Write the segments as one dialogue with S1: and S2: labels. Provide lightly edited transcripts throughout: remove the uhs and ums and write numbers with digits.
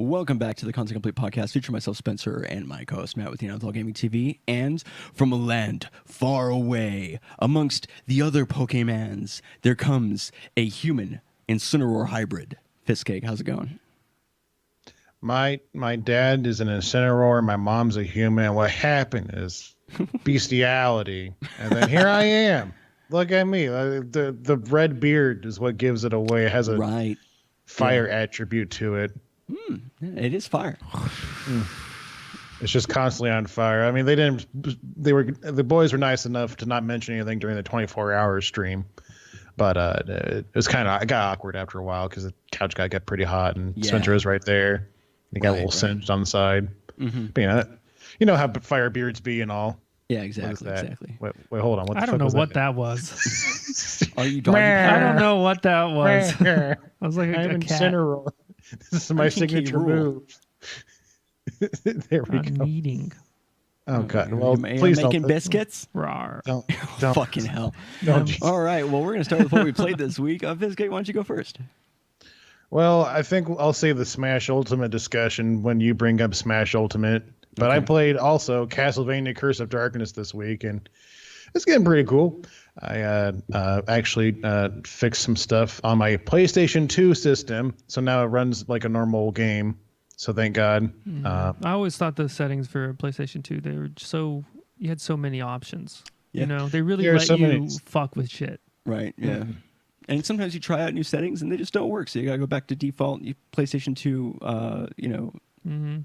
S1: Welcome back to the Content Complete podcast, featuring myself, Spencer, and my co-host, Matt, with Neanderthal Gaming TV. And from a land far away, amongst the other Pokemans, there comes a human Incineroar hybrid. Fistcake, how's it going?
S2: My dad is an Incineroar, my mom's a human. What happened is bestiality. And then here I am. Look at me. The red beard is what gives it away. It has a fire attribute to it.
S1: It is fire.
S2: It's just constantly on fire. I mean, the boys were nice enough to not mention anything during the 24-hour stream, but it was it got awkward after a while because the couch got pretty hot and Spencer was right there. He got a little singed on the side. Mm-hmm. But, you know how fire beards be and all.
S1: Yeah, exactly.
S2: Wait, hold on.
S3: I don't know what that was.
S1: Are you doggy?
S3: I don't know what that was. I was like
S2: I'm
S3: a cat.
S2: Incineroar. This is my signature move. There we go.
S3: Eating.
S2: Oh God! Well,
S1: please making biscuits.
S2: Don't.
S1: Fucking hell!
S2: Don't.
S1: All right. Well, we're gonna start with what we played this week. Fizgate, why don't you go first?
S2: Well, I think I'll save the Smash Ultimate discussion when you bring up Smash Ultimate. But I played also Castlevania Curse of Darkness this week, and it's getting pretty cool. I actually fixed some stuff on my PlayStation 2 system, so now it runs like a normal game. So thank God.
S3: I always thought the settings for PlayStation 2, they were you had so many options. Yeah. You know, they really let you fuck with shit.
S1: Right. Yeah. Mm-hmm. And sometimes you try out new settings and they just don't work. So you gotta go back to default PlayStation 2.
S3: Mm-hmm.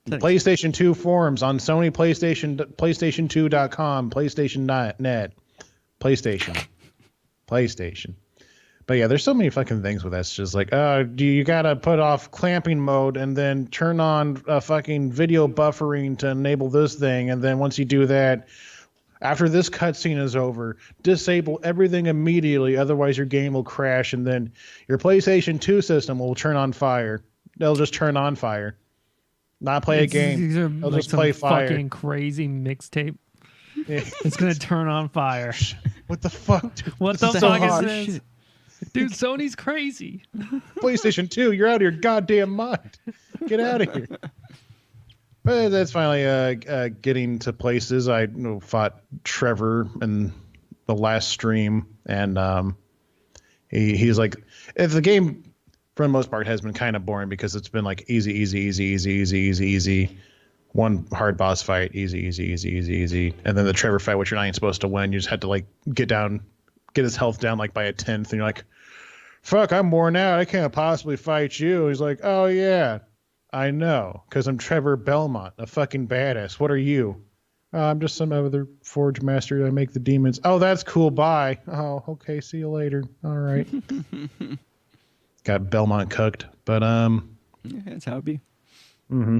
S2: PlayStation 2 forums on Sony PlayStation2.com, PlayStation.net, PlayStation. But yeah, there's so many fucking things with that. It's just like, you gotta put off clamping mode and then turn on fucking video buffering to enable this thing, and then once you do that, after this cutscene is over, disable everything immediately, otherwise your game will crash, and then your PlayStation 2 system will turn on fire. They'll just turn on fire. Not play a game.
S3: These are
S2: They'll
S3: like
S2: just play fire.
S3: Fucking crazy mixtape.
S2: Yeah.
S3: It's gonna turn on fire.
S2: What the fuck? Dude?
S3: What the fuck is this? Dude, Sony's crazy.
S2: PlayStation 2, you're out of your goddamn mind. Get out of here. But that's finally getting to places. I fought Trevor in the last stream, and he's like, if the game for the most part has been kind of boring because it's been like easy. One hard boss fight, easy. And then the Trevor fight, which you're not even supposed to win. You just had to like get his health down like by a 10th. And you're like, fuck, I'm worn out. I can't possibly fight you. He's like, oh yeah, I know. Because I'm Trevor Belmont, a fucking badass. What are you? I'm just some other forge master. I make the demons. Oh, that's cool. Bye. Oh, okay. See you later. All right. Got Belmont cooked, but
S1: yeah, that's how it be.
S2: Mm-hmm.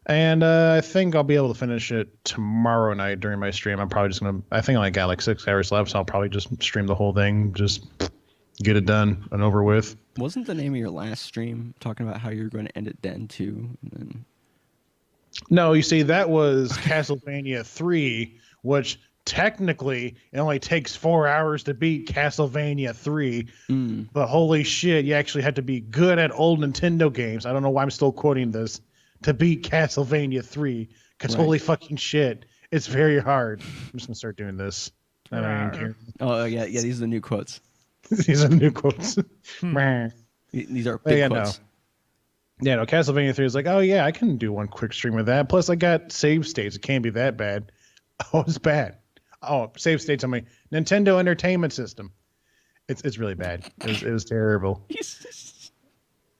S2: And I think I'll be able to finish it tomorrow night during my stream. I'm probably just gonna. I think I only got like 6 hours left, so I'll probably just stream the whole thing, just get it done and over with.
S1: Wasn't the name of your last stream talking about how you're going to end it then too? And then...
S2: No, you see, that was Castlevania 3, which technically it only takes 4 hours to beat Castlevania 3. But holy shit, you actually had to be good at old Nintendo games. I don't know why I'm still quoting this. To beat Castlevania 3, because holy fucking shit, it's very hard. I'm just gonna start doing this. I don't even care.
S1: Oh yeah, these are the new quotes.
S2: These are the new quotes.
S1: These are big quotes.
S2: No, Castlevania 3 is like, oh yeah, I can do one quick stream of that. Plus I got save states. It can't be that bad. Oh, it's bad. Oh, save states on my Nintendo Entertainment System. It's really bad. It was terrible.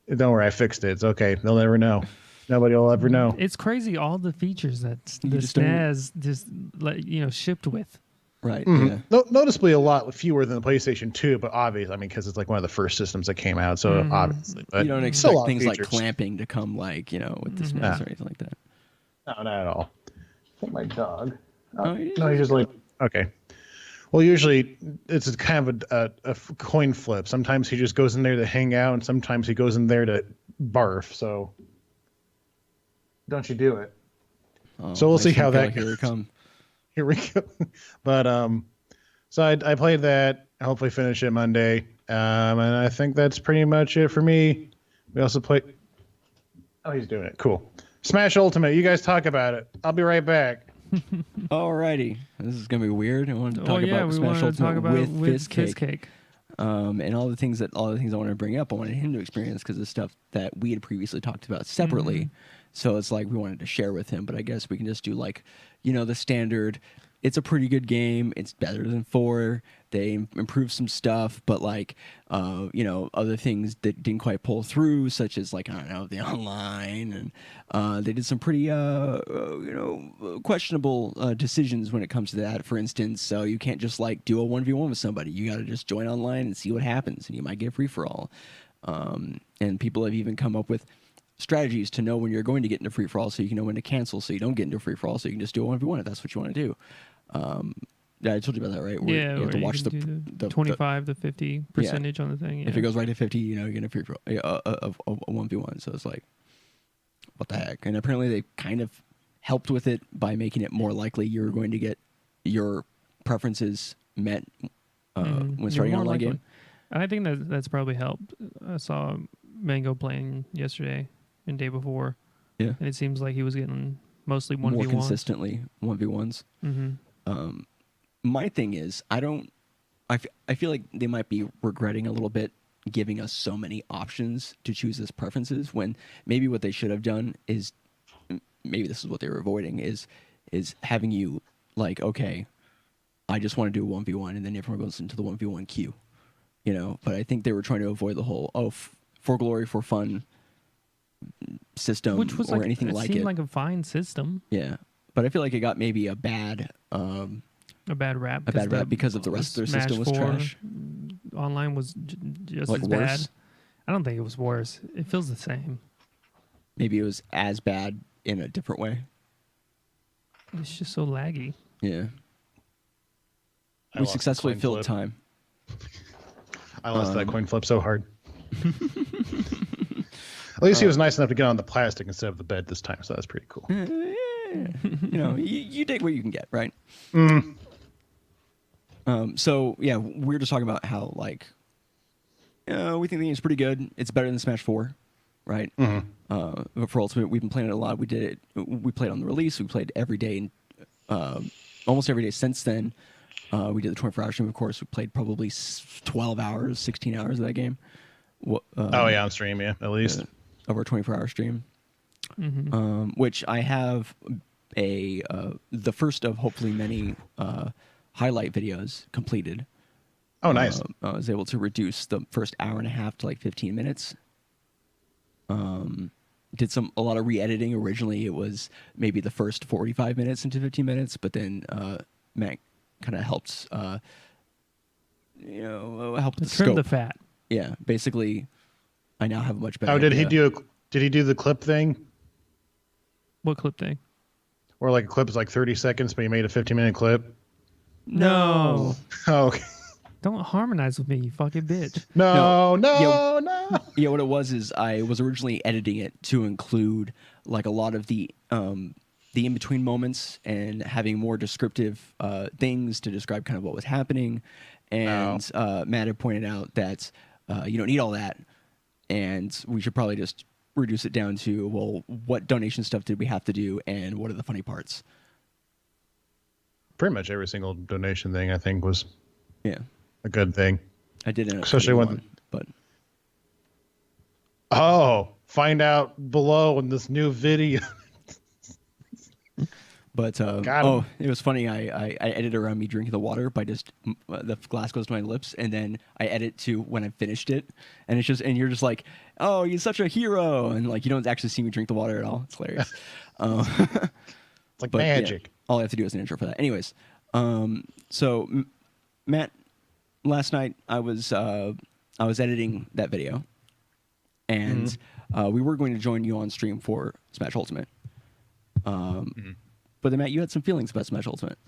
S2: Don't worry, I fixed it. It's okay. They'll never know. Nobody will ever know.
S3: It's crazy all the features that the SNES just shipped with.
S1: Right.
S2: Mm-hmm.
S1: Yeah.
S2: Noticeably a lot fewer than the PlayStation 2, but obviously, I mean, because it's like one of the first systems that came out, so obviously. But
S1: you don't expect things like clamping to come with the SNES or anything like that.
S2: No, not at all. I think my dog.
S1: No,
S2: he's just like, okay. Well, usually it's kind of a coin flip. Sometimes he just goes in there to hang out, and sometimes he goes in there to barf, so... Don't you do it?
S1: Oh,
S2: so we'll see how that
S1: goes.
S2: Here we go. But so I played that. Hopefully finish it Monday. And I think that's pretty much it for me. We also played. Oh, he's doing it. Cool. Smash Ultimate. You guys talk about it. I'll be right back.
S1: Alrighty, this is gonna be weird. I wanted to talk
S3: we
S1: about Smash
S3: wanted to talk
S1: Ultimate
S3: about
S1: with
S3: Fizz
S1: Cake. And all the things I wanted to bring up, I wanted him to experience because of stuff that we had previously talked about separately. So it's like we wanted to share with him, but I guess we can just do like, the standard. It's a pretty good game. It's better than 4. They improved some stuff, but like, other things that didn't quite pull through, such as like, I don't know, the online, and they did some pretty, questionable decisions when it comes to that. For instance, so you can't just like do a 1v1 with somebody. You got to just join online and see what happens, and you might get free for all. And people have even come up with strategies to know when you're going to get into free for all, so you can know when to cancel, so you don't get into free for all, so you can just do a 1v1 if that's what you want to do. Yeah, I told you about that, right?
S3: Where you
S1: have to watch
S3: the 25 to 50% on the thing. Yeah.
S1: If it goes right to 50, you get a free for all, a 1v1. So it's like, what the heck? And apparently they kind of helped with it by making it more likely you're going to get your preferences met when starting an online game.
S3: And I think that's probably helped. I saw Mango playing yesterday and day before.
S1: Yeah.
S3: And it seems like he was getting mostly 1v1s.
S1: More consistently 1v1s. My thing is, I feel like they might be regretting a little bit giving us so many options to choose as preferences, when maybe what they should have done is, maybe this is what they were avoiding, is having you like, okay, I just want to do a 1v1, and then everyone goes into the 1v1 queue. But I think they were trying to avoid the whole, for glory, for fun system,
S3: which was
S1: or anything like it.
S3: It seemed like a fine system.
S1: Yeah. But I feel like it got maybe a bad
S3: rap.
S1: Because of the rest of their
S3: Smash
S1: system was
S3: 4
S1: trash.
S3: Online was just
S1: like
S3: as
S1: worse?
S3: bad. I don't think it was worse. It feels the same.
S1: Maybe it was as bad in a different way.
S3: It's just so laggy.
S1: Yeah. We successfully filled time.
S2: I lost that coin flip so hard. At least he was nice enough to get on the plastic instead of the bed this time, so that's pretty cool.
S1: You take what you can get, right? So yeah, we were just talking about how like we think the game's pretty good. It's better than Smash 4, right? But for Ultimate, we've been playing it a lot. We played on the release. We played every day, almost every day since then. We did the 24-hour stream, of course. We played probably 12 hours, 16 hours of that game.
S2: On stream, yeah, at least.
S1: Over a 24-hour stream. Which I have the first of hopefully many highlight videos completed.
S2: Oh, nice.
S1: I was able to reduce the first hour and a half to like 15 minutes. Did a lot of re-editing. Originally, it was maybe the first 45 minutes into 15 minutes, but then Matt kind of helped, helped with the
S3: trim
S1: scope.
S3: The fat.
S1: Yeah, basically, I now have a much better.
S2: Oh, did
S1: idea.
S2: he do the clip thing?
S3: What clip thing?
S2: Or like a clip is like 30 seconds, but you made a 15-minute clip?
S3: No.
S2: Oh, okay.
S3: Don't harmonize with me, you fucking bitch.
S2: No.
S1: Yeah, what it was is I was originally editing it to include like a lot of the in-between moments and having more descriptive things to describe kind of what was happening. And Matt had pointed out that you don't need all that, and we should probably just reduce it down to, well, what donation stuff did we have to do, and what are the funny parts?
S2: Pretty much every single donation thing, I think, was
S1: a
S2: good thing.
S1: I did,
S2: especially when,
S1: but
S2: find out below in this new video.
S1: But it was funny. I edited around me drinking the water by just the glass goes to my lips, and then I edit to when I finished it, and it's just, and you're just like, oh, you're such a hero, and like you don't actually see me drink the water at all. It's hilarious.
S2: It's like magic.
S1: Yeah, all I have to do is an intro for that. Anyways, so Matt, last night I was editing that video, and we were going to join you on stream for Smash Ultimate. But then, Matt, you had some feelings about Smash Ultimate.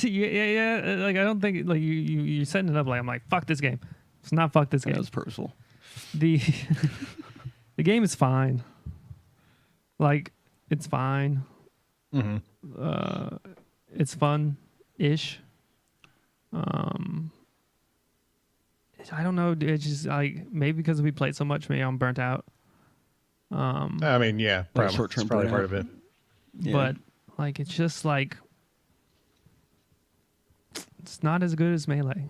S3: yeah. Like, I don't think, like, you're setting it up like, I'm like, fuck this game. It's not fuck this game.
S1: That was purposeful.
S3: The game is fine. Like, it's fine. It's fun-ish. I don't know. It's just, like, maybe because we played so much, maybe I'm burnt out.
S2: I mean, yeah, probably,
S1: short-term
S2: it's probably
S1: burnout.
S2: part of it.
S1: Yeah.
S3: But like, it's just like it's not as good as Melee.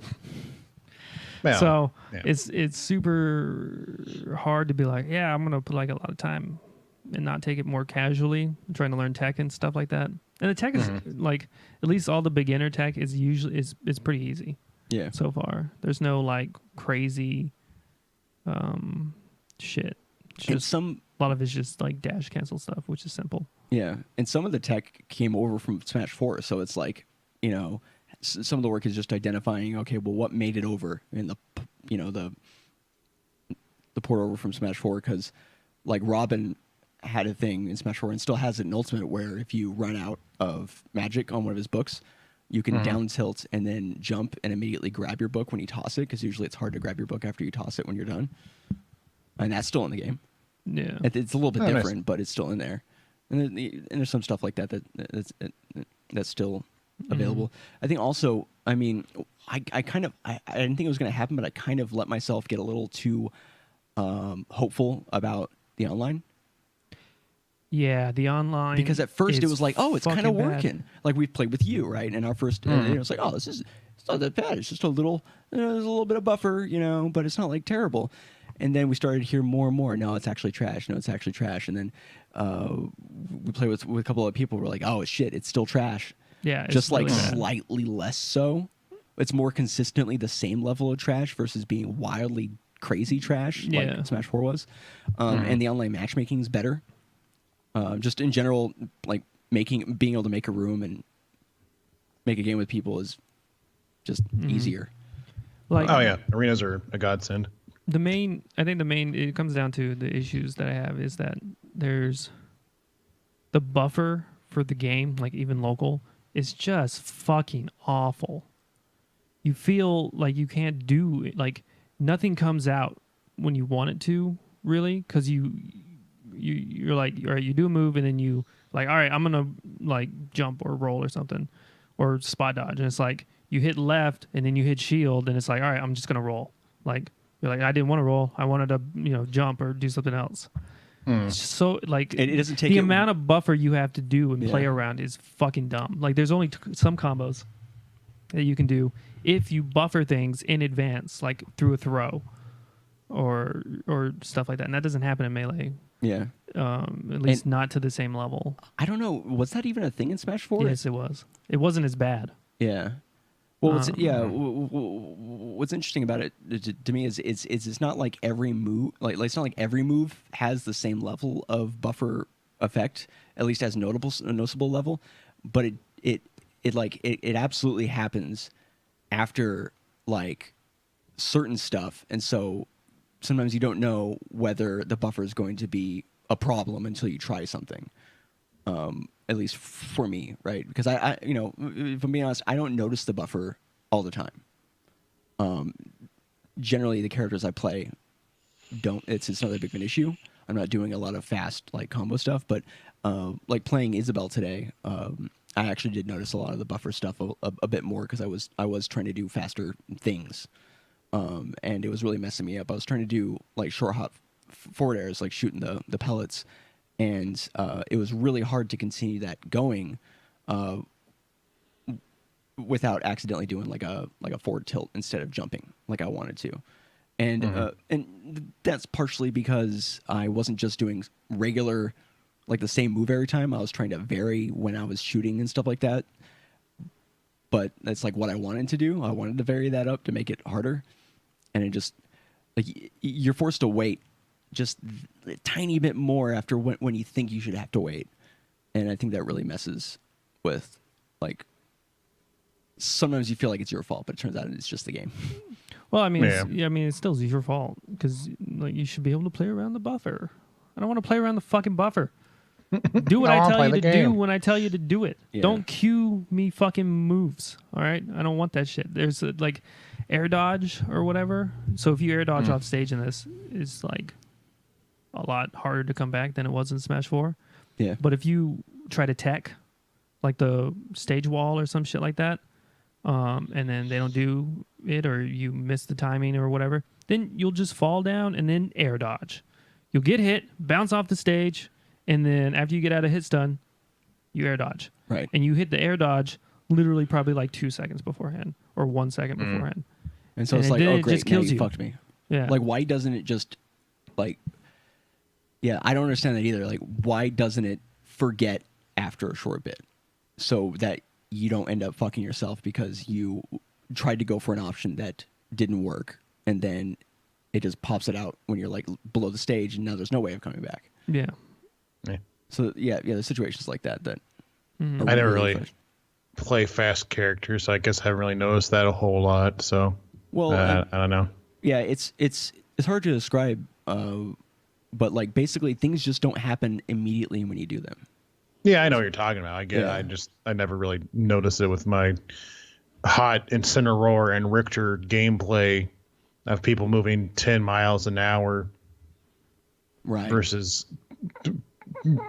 S2: Well,
S3: So
S2: yeah.
S3: it's super hard to be like, yeah, I'm gonna put like a lot of time and not take it more casually, trying to learn tech and stuff like that. And the tech is like, at least all the beginner tech is usually is pretty easy.
S1: Yeah.
S3: So far, there's no like crazy shit. It's just a lot of it's just like dash cancel stuff, which is simple.
S1: Yeah, and some of the tech came over from Smash 4, so it's like, you know, some of the work is just identifying, okay, well, what made it over in the, you know, the port over from Smash 4, because like Robin had a thing in Smash 4 and still has it in Ultimate where if you run out of magic on one of his books, you can down tilt and then jump and immediately grab your book when you toss it, because usually it's hard to grab your book after you toss it when you're done. And that's still in the game.
S3: Yeah,
S1: It's a little bit different,
S2: nice.
S1: but it's still in there. And there's some stuff like that that's still available. I think also, I mean, I didn't think it was going to happen, but I kind of let myself get a little too hopeful about the online.
S3: Yeah, the online.
S1: Because at first it was like, oh, it's kind of
S3: fucking
S1: working.
S3: bad.
S1: Like we've played with you, right? And our first, it was like, oh, it's not that bad. It's just a little, there's a little bit of buffer, you know, but it's not like terrible. And then we started to hear more and more. No, it's actually trash. No, it's actually trash. And then we played with a couple of people. We're like, oh shit, it's still trash.
S3: Yeah, it's
S1: just like
S3: really bad.
S1: slightly less so. It's more consistently the same level of trash versus being wildly crazy trash like Smash 4 was. And the online matchmaking is better. Just in general, like being able to make a room and make a game with people is just easier.
S3: Like,
S2: Oh yeah, arenas are a godsend.
S3: I think it comes down to the issues that I have is that there's the buffer for the game, like even local, is just fucking awful. You feel like you can't do it, like nothing comes out when you want it to, really, because you're like, all right, you do a move and then you like, all right, I'm gonna like jump or roll or something or spot dodge, and it's like you hit left and then you hit shield and it's like, all right, I'm just gonna roll. Like you're like, I didn't want to roll, I wanted to, you know, jump or do something else. It's just so like
S1: It doesn't take
S3: the amount of buffer you have to do and play around is fucking dumb. Like there's only some combos that you can do if you buffer things in advance, like through a throw or stuff like that, and that doesn't happen in Melee.
S1: Yeah.
S3: At least not to the same level.
S1: I don't know. Was that even a thing in Smash 4?
S3: Yes, it was. It wasn't as bad.
S1: Yeah. Well, what's interesting about it to me is it's not like every move, like it's not like every move has the same level of buffer effect, at least as noticeable level, but it absolutely happens after like certain stuff, and so sometimes you don't know whether the buffer is going to be a problem until you try something. At least for me, right? Because I you know, if I'm being honest, I don't notice the buffer all the time. Generally, the characters I play don't. It's not that big of an issue. I'm not doing a lot of fast like combo stuff, but like playing Isabel today, I actually did notice a lot of the buffer stuff a bit more because I was trying to do faster things, and it was really messing me up. I was trying to do like short hop forward airs, like shooting the pellets. And it was really hard to continue that going without accidentally doing like a forward tilt instead of jumping like I wanted to. And and that's partially because I wasn't just doing regular, like the same move every time. I was trying to vary when I was shooting and stuff like that. But that's like what I wanted to do. I wanted to vary that up to make it harder. And it just, like, you're forced to wait just a tiny bit more after when you think you should have to wait. And I think that really messes with, like, sometimes you feel like it's your fault, but it turns out it's just the game.
S3: Well, I mean, it still is your fault because like you should be able to play around the buffer. I don't want to play around the fucking buffer. Do what I tell you to do when I tell you to do it. Yeah. Don't cue me fucking moves. All right, I don't want that shit. There's like air dodge or whatever. So if you air dodge off stage in this, it's like a lot harder to come back than it was in Smash 4.
S1: Yeah.
S3: But if you try to tech like the stage wall or some shit like that, and then they don't do it or you miss the timing or whatever, then you'll just fall down and then air dodge. You'll get hit, bounce off the stage, and then after you get out of hit stun, you air dodge.
S1: Right.
S3: And you hit the air dodge literally probably like 2 seconds beforehand or 1 second beforehand.
S1: And so it's
S3: And
S1: like,
S3: then
S1: oh
S3: it
S1: great,
S3: just
S1: now
S3: kills
S1: you
S3: you.
S1: fucked me.
S3: Yeah.
S1: Like, why doesn't it just, like, yeah, I don't understand that either. Like, why doesn't it forget after a short bit so that you don't end up fucking yourself because you tried to go for an option that didn't work, and then it just pops it out when you're, like, below the stage, and now there's no way of coming back.
S3: Yeah.
S1: So, yeah, the situations like that are
S2: I never really
S1: frustrating.
S2: play fast characters, so I guess I haven't really noticed that a whole lot. So,
S1: Well,
S2: I don't know.
S1: yeah, it's hard to describe, but, like, basically things just don't happen immediately when you do them.
S2: Yeah, I know what you're talking about. I get
S1: Yeah.
S2: it. I never really noticed it with my hot Incineroar and Richter gameplay of people moving 10 miles an hour
S1: Right.
S2: versus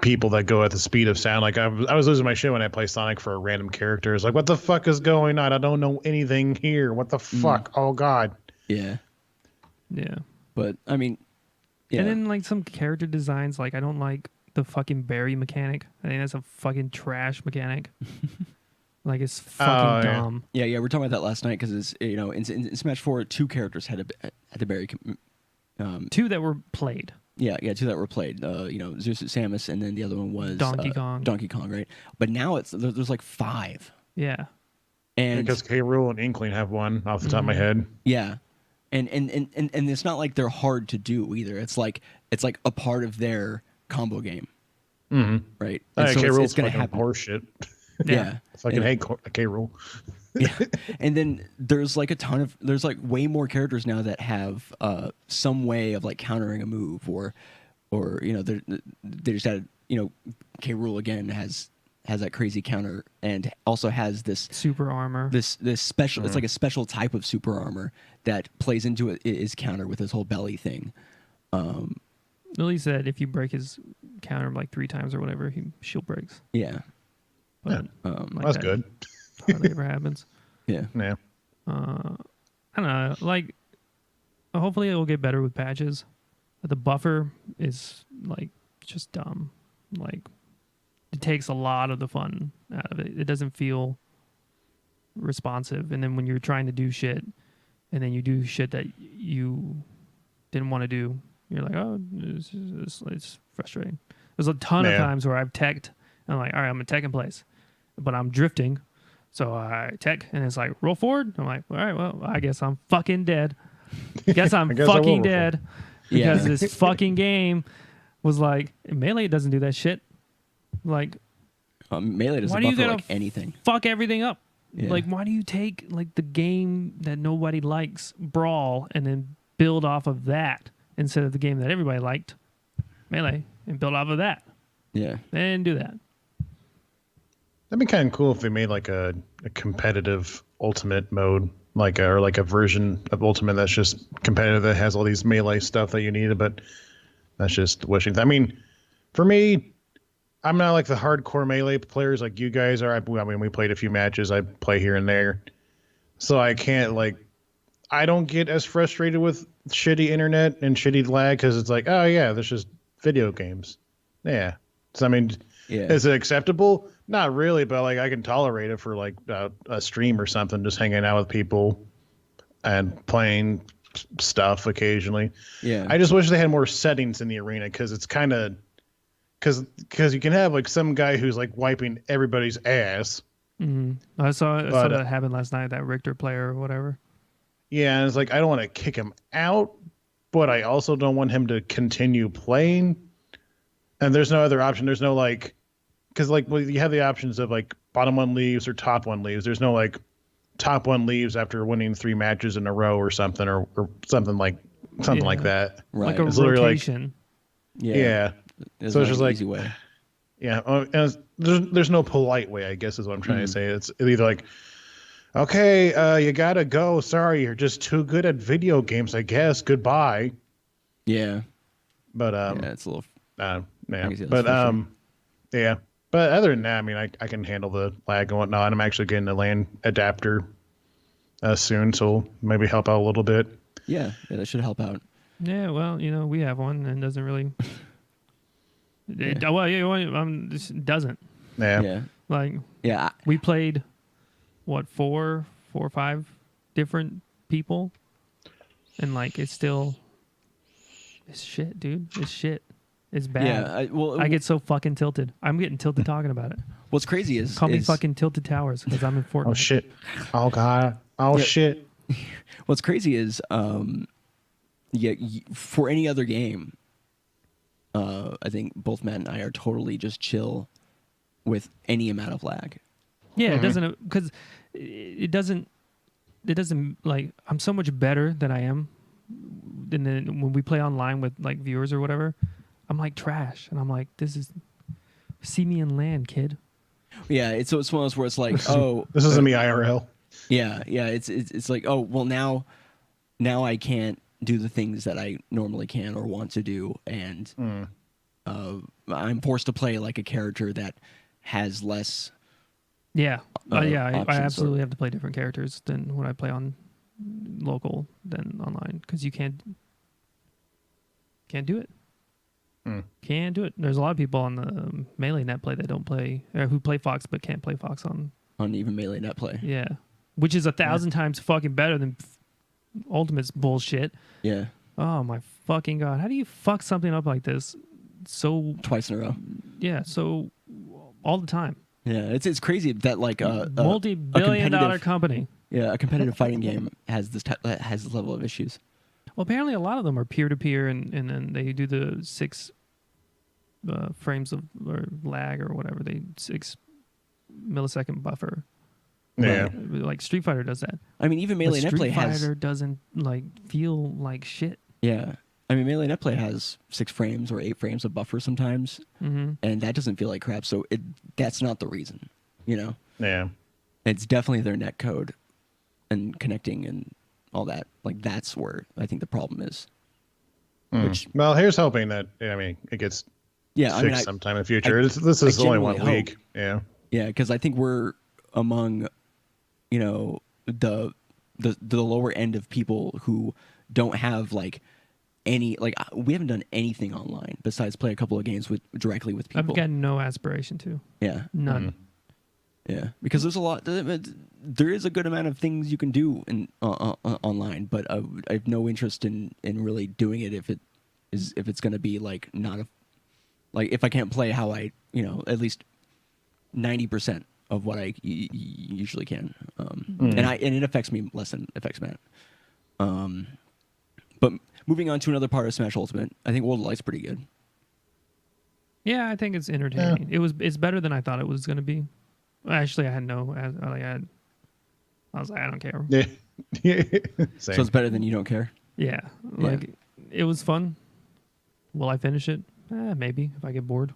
S2: people that go at the speed of sound. Like I was losing my shit when I play Sonic for a random character. It's like, what the fuck is going on? I don't know anything here. What the fuck? Oh God.
S1: Yeah.
S3: Yeah.
S1: But I mean, yeah.
S3: And then like some character designs, like I don't like the fucking berry mechanic. I think that's a fucking trash mechanic. Like it's fucking
S2: yeah.
S3: dumb.
S1: Yeah, we're talking about that last night because it's in Smash 4, 2 characters had the berry.
S3: Two that were played.
S1: Yeah, two that were played. Zeus and Samus, and then the other one was
S3: Donkey Kong.
S1: Donkey Kong, right? But now there's like 5,
S3: Yeah.
S1: and
S2: Because K. Rool and Inkling have one off the top of my head.
S1: yeah, and it's not like they're hard to do either. It's like a part of their combo game, right? And
S2: K.
S1: so
S2: Rool's
S1: it's gonna
S2: fucking
S1: happen.
S2: horseshit.
S1: Yeah.
S2: I fucking hate K. Rool.
S1: Yeah. And then there's like there's like way more characters now that have some way of like countering a move or they just had K. Rool again has that crazy counter and also has this
S3: Super armor.
S1: this special it's like a special type of super armor that plays into his counter with his whole belly thing.
S3: Lily said if you break his counter like 3 times or whatever, he shield breaks.
S1: Yeah.
S3: But
S2: That's
S3: that
S2: good.
S3: hardly ever happens.
S1: Yeah.
S2: Yeah.
S3: I don't know. Like, hopefully it will get better with patches. But the buffer is like just dumb. Like, it takes a lot of the fun out of it. It doesn't feel responsive. And then when you're trying to do shit, and then you do shit that you didn't want to do, you're like, oh, it's frustrating. There's a ton of times where I've teched, and I'm like, all right, I'm gonna tech in place, but I'm drifting. So I tech, and it's like, roll forward. I'm like, all right, well, I guess I'm fucking dead. Guess I'm
S2: guess I will
S3: fucking
S2: roll
S3: dead.
S1: Yeah.
S3: Because this fucking game was like, Melee doesn't do that shit. Like,
S1: Melee doesn't
S3: why do you
S1: buffer
S3: gotta
S1: like anything.
S3: fuck everything up?
S1: Yeah.
S3: Like, why do you take like the game that nobody likes, Brawl, and then build off of that instead of the game that everybody liked, Melee, and build off of that?
S1: Yeah.
S3: They didn't do that.
S2: That'd be kind of cool if they made like a competitive ultimate mode, or like a version of ultimate that's just competitive that has all these melee stuff that you need. But that's just wishing. I mean, for me, I'm not like the hardcore melee players like you guys are. I mean, we played a few matches. I play here and there, so I can't I don't get as frustrated with shitty internet and shitty lag because it's like, oh yeah, this is video games. Yeah. So I mean, is it acceptable? Not really, but I can tolerate it for a stream or something, just hanging out with people and playing stuff occasionally.
S1: Yeah.
S2: I just wish they had more settings in the arena because it's kind of because you can have some guy who's wiping everybody's ass.
S3: Mm-hmm. I saw that happen last night. That Richter player or whatever.
S2: Yeah, and it's I don't want to kick him out, but I also don't want him to continue playing. And there's no other option. There's no because you have the options of bottom one leaves or top one leaves. There's no top one leaves after winning 3 matches in a row or something or something like that.
S1: Right.
S3: Like a
S2: It's literally
S3: rotation.
S2: Yeah.
S1: It's
S2: So it's
S1: not
S2: just
S1: an easy way.
S2: Yeah. And there's no polite way, I guess, is what I'm trying to say. It's either okay, you gotta go. Sorry, you're just too good at video games, I guess. Goodbye.
S1: Yeah.
S2: But
S1: Yeah, it's a little.
S2: yeah.
S1: can see that's
S2: But
S1: frustrating.
S2: yeah. But other than that, I mean, I can handle the lag and whatnot. I'm actually getting a LAN adapter soon, so maybe help out a little bit.
S1: Yeah, that should help out.
S3: Yeah, well, we have one and it doesn't really. It doesn't.
S2: Yeah.
S1: Yeah.
S3: Like,
S1: Yeah.
S3: we played, what, four or five different people, and like it's shit, dude. It's shit. It's bad.
S1: Yeah.
S3: I get so fucking tilted. I'm getting tilted talking about it.
S1: What's crazy is
S3: Call me fucking Tilted Towers because I'm in Fortnite.
S2: Oh shit. Oh god. Oh
S1: Yeah.
S2: shit.
S1: What's crazy is, for any other game, I think both Matt and I are totally just chill with any amount of lag.
S3: Yeah, it doesn't, because it doesn't like, I'm so much better than I am. And then when we play online with like viewers or whatever, I'm like trash, and I'm like, see me in LAN, kid.
S1: Yeah, it's one of those where it's like,
S2: This isn't me IRL.
S1: yeah, it's like, oh, well, now I can't do the things that I normally can or want to do, and I'm forced to play like a character that has less.
S3: Yeah, I
S1: options
S3: absolutely have to play different characters than when I play on local than online, because you can't do it. Can't do it. There's a lot of people on the Melee net play that don't play, or who play Fox but can't play Fox on
S1: Even Melee net play.
S3: Yeah, which is 1,000 times fucking better than Ultimate's bullshit.
S1: Yeah,
S3: Oh my fucking god! How do you fuck something up like this? So
S1: twice in a row.
S3: yeah, so all the time.
S1: Yeah, it's crazy that like
S3: Multi-billion-dollar company.
S1: Yeah, a competitive fighting game has this level of issues.
S3: Well, apparently a lot of them are peer-to-peer, and then they do the 6 frames of or lag or whatever, 6 millisecond buffer.
S2: Yeah.
S3: Like Street Fighter does that.
S1: I mean, even Melee
S3: But
S1: net play
S3: Street
S1: has.
S3: Fighter doesn't like feel like shit.
S1: Yeah, I mean, Melee net play has 6 frames or 8 frames of buffer sometimes, and that doesn't feel like crap. So that's not the reason,
S2: Yeah.
S1: It's definitely their net code and connecting and all that. Like, that's where I think the problem is. Which,
S2: Well, here's hoping that it gets fixed sometime in the future. This is only 1
S1: genuinely
S2: week. Yeah.
S1: Yeah, because I think we're among, the lower end of people who don't have like any, like, we haven't done anything online besides play a couple of games directly with people.
S3: I've got no aspiration to.
S1: Yeah.
S3: None.
S1: Yeah, because there's a lot. There is a good amount of things you can do online, but I have no interest in really doing it if it's going to be like not if I can't play how I at least 90% of what I usually can, and it affects me less than it affects Matt. But moving on to another part of Smash Ultimate, I think World of Light's pretty good.
S3: Yeah, I think it's entertaining.
S2: Yeah.
S3: It's better than I thought it was going to be. Actually, I was like, I don't care.
S2: Yeah.
S1: So it's better than you don't care.
S3: Yeah, like it was fun. Will I finish it? Maybe if I get bored.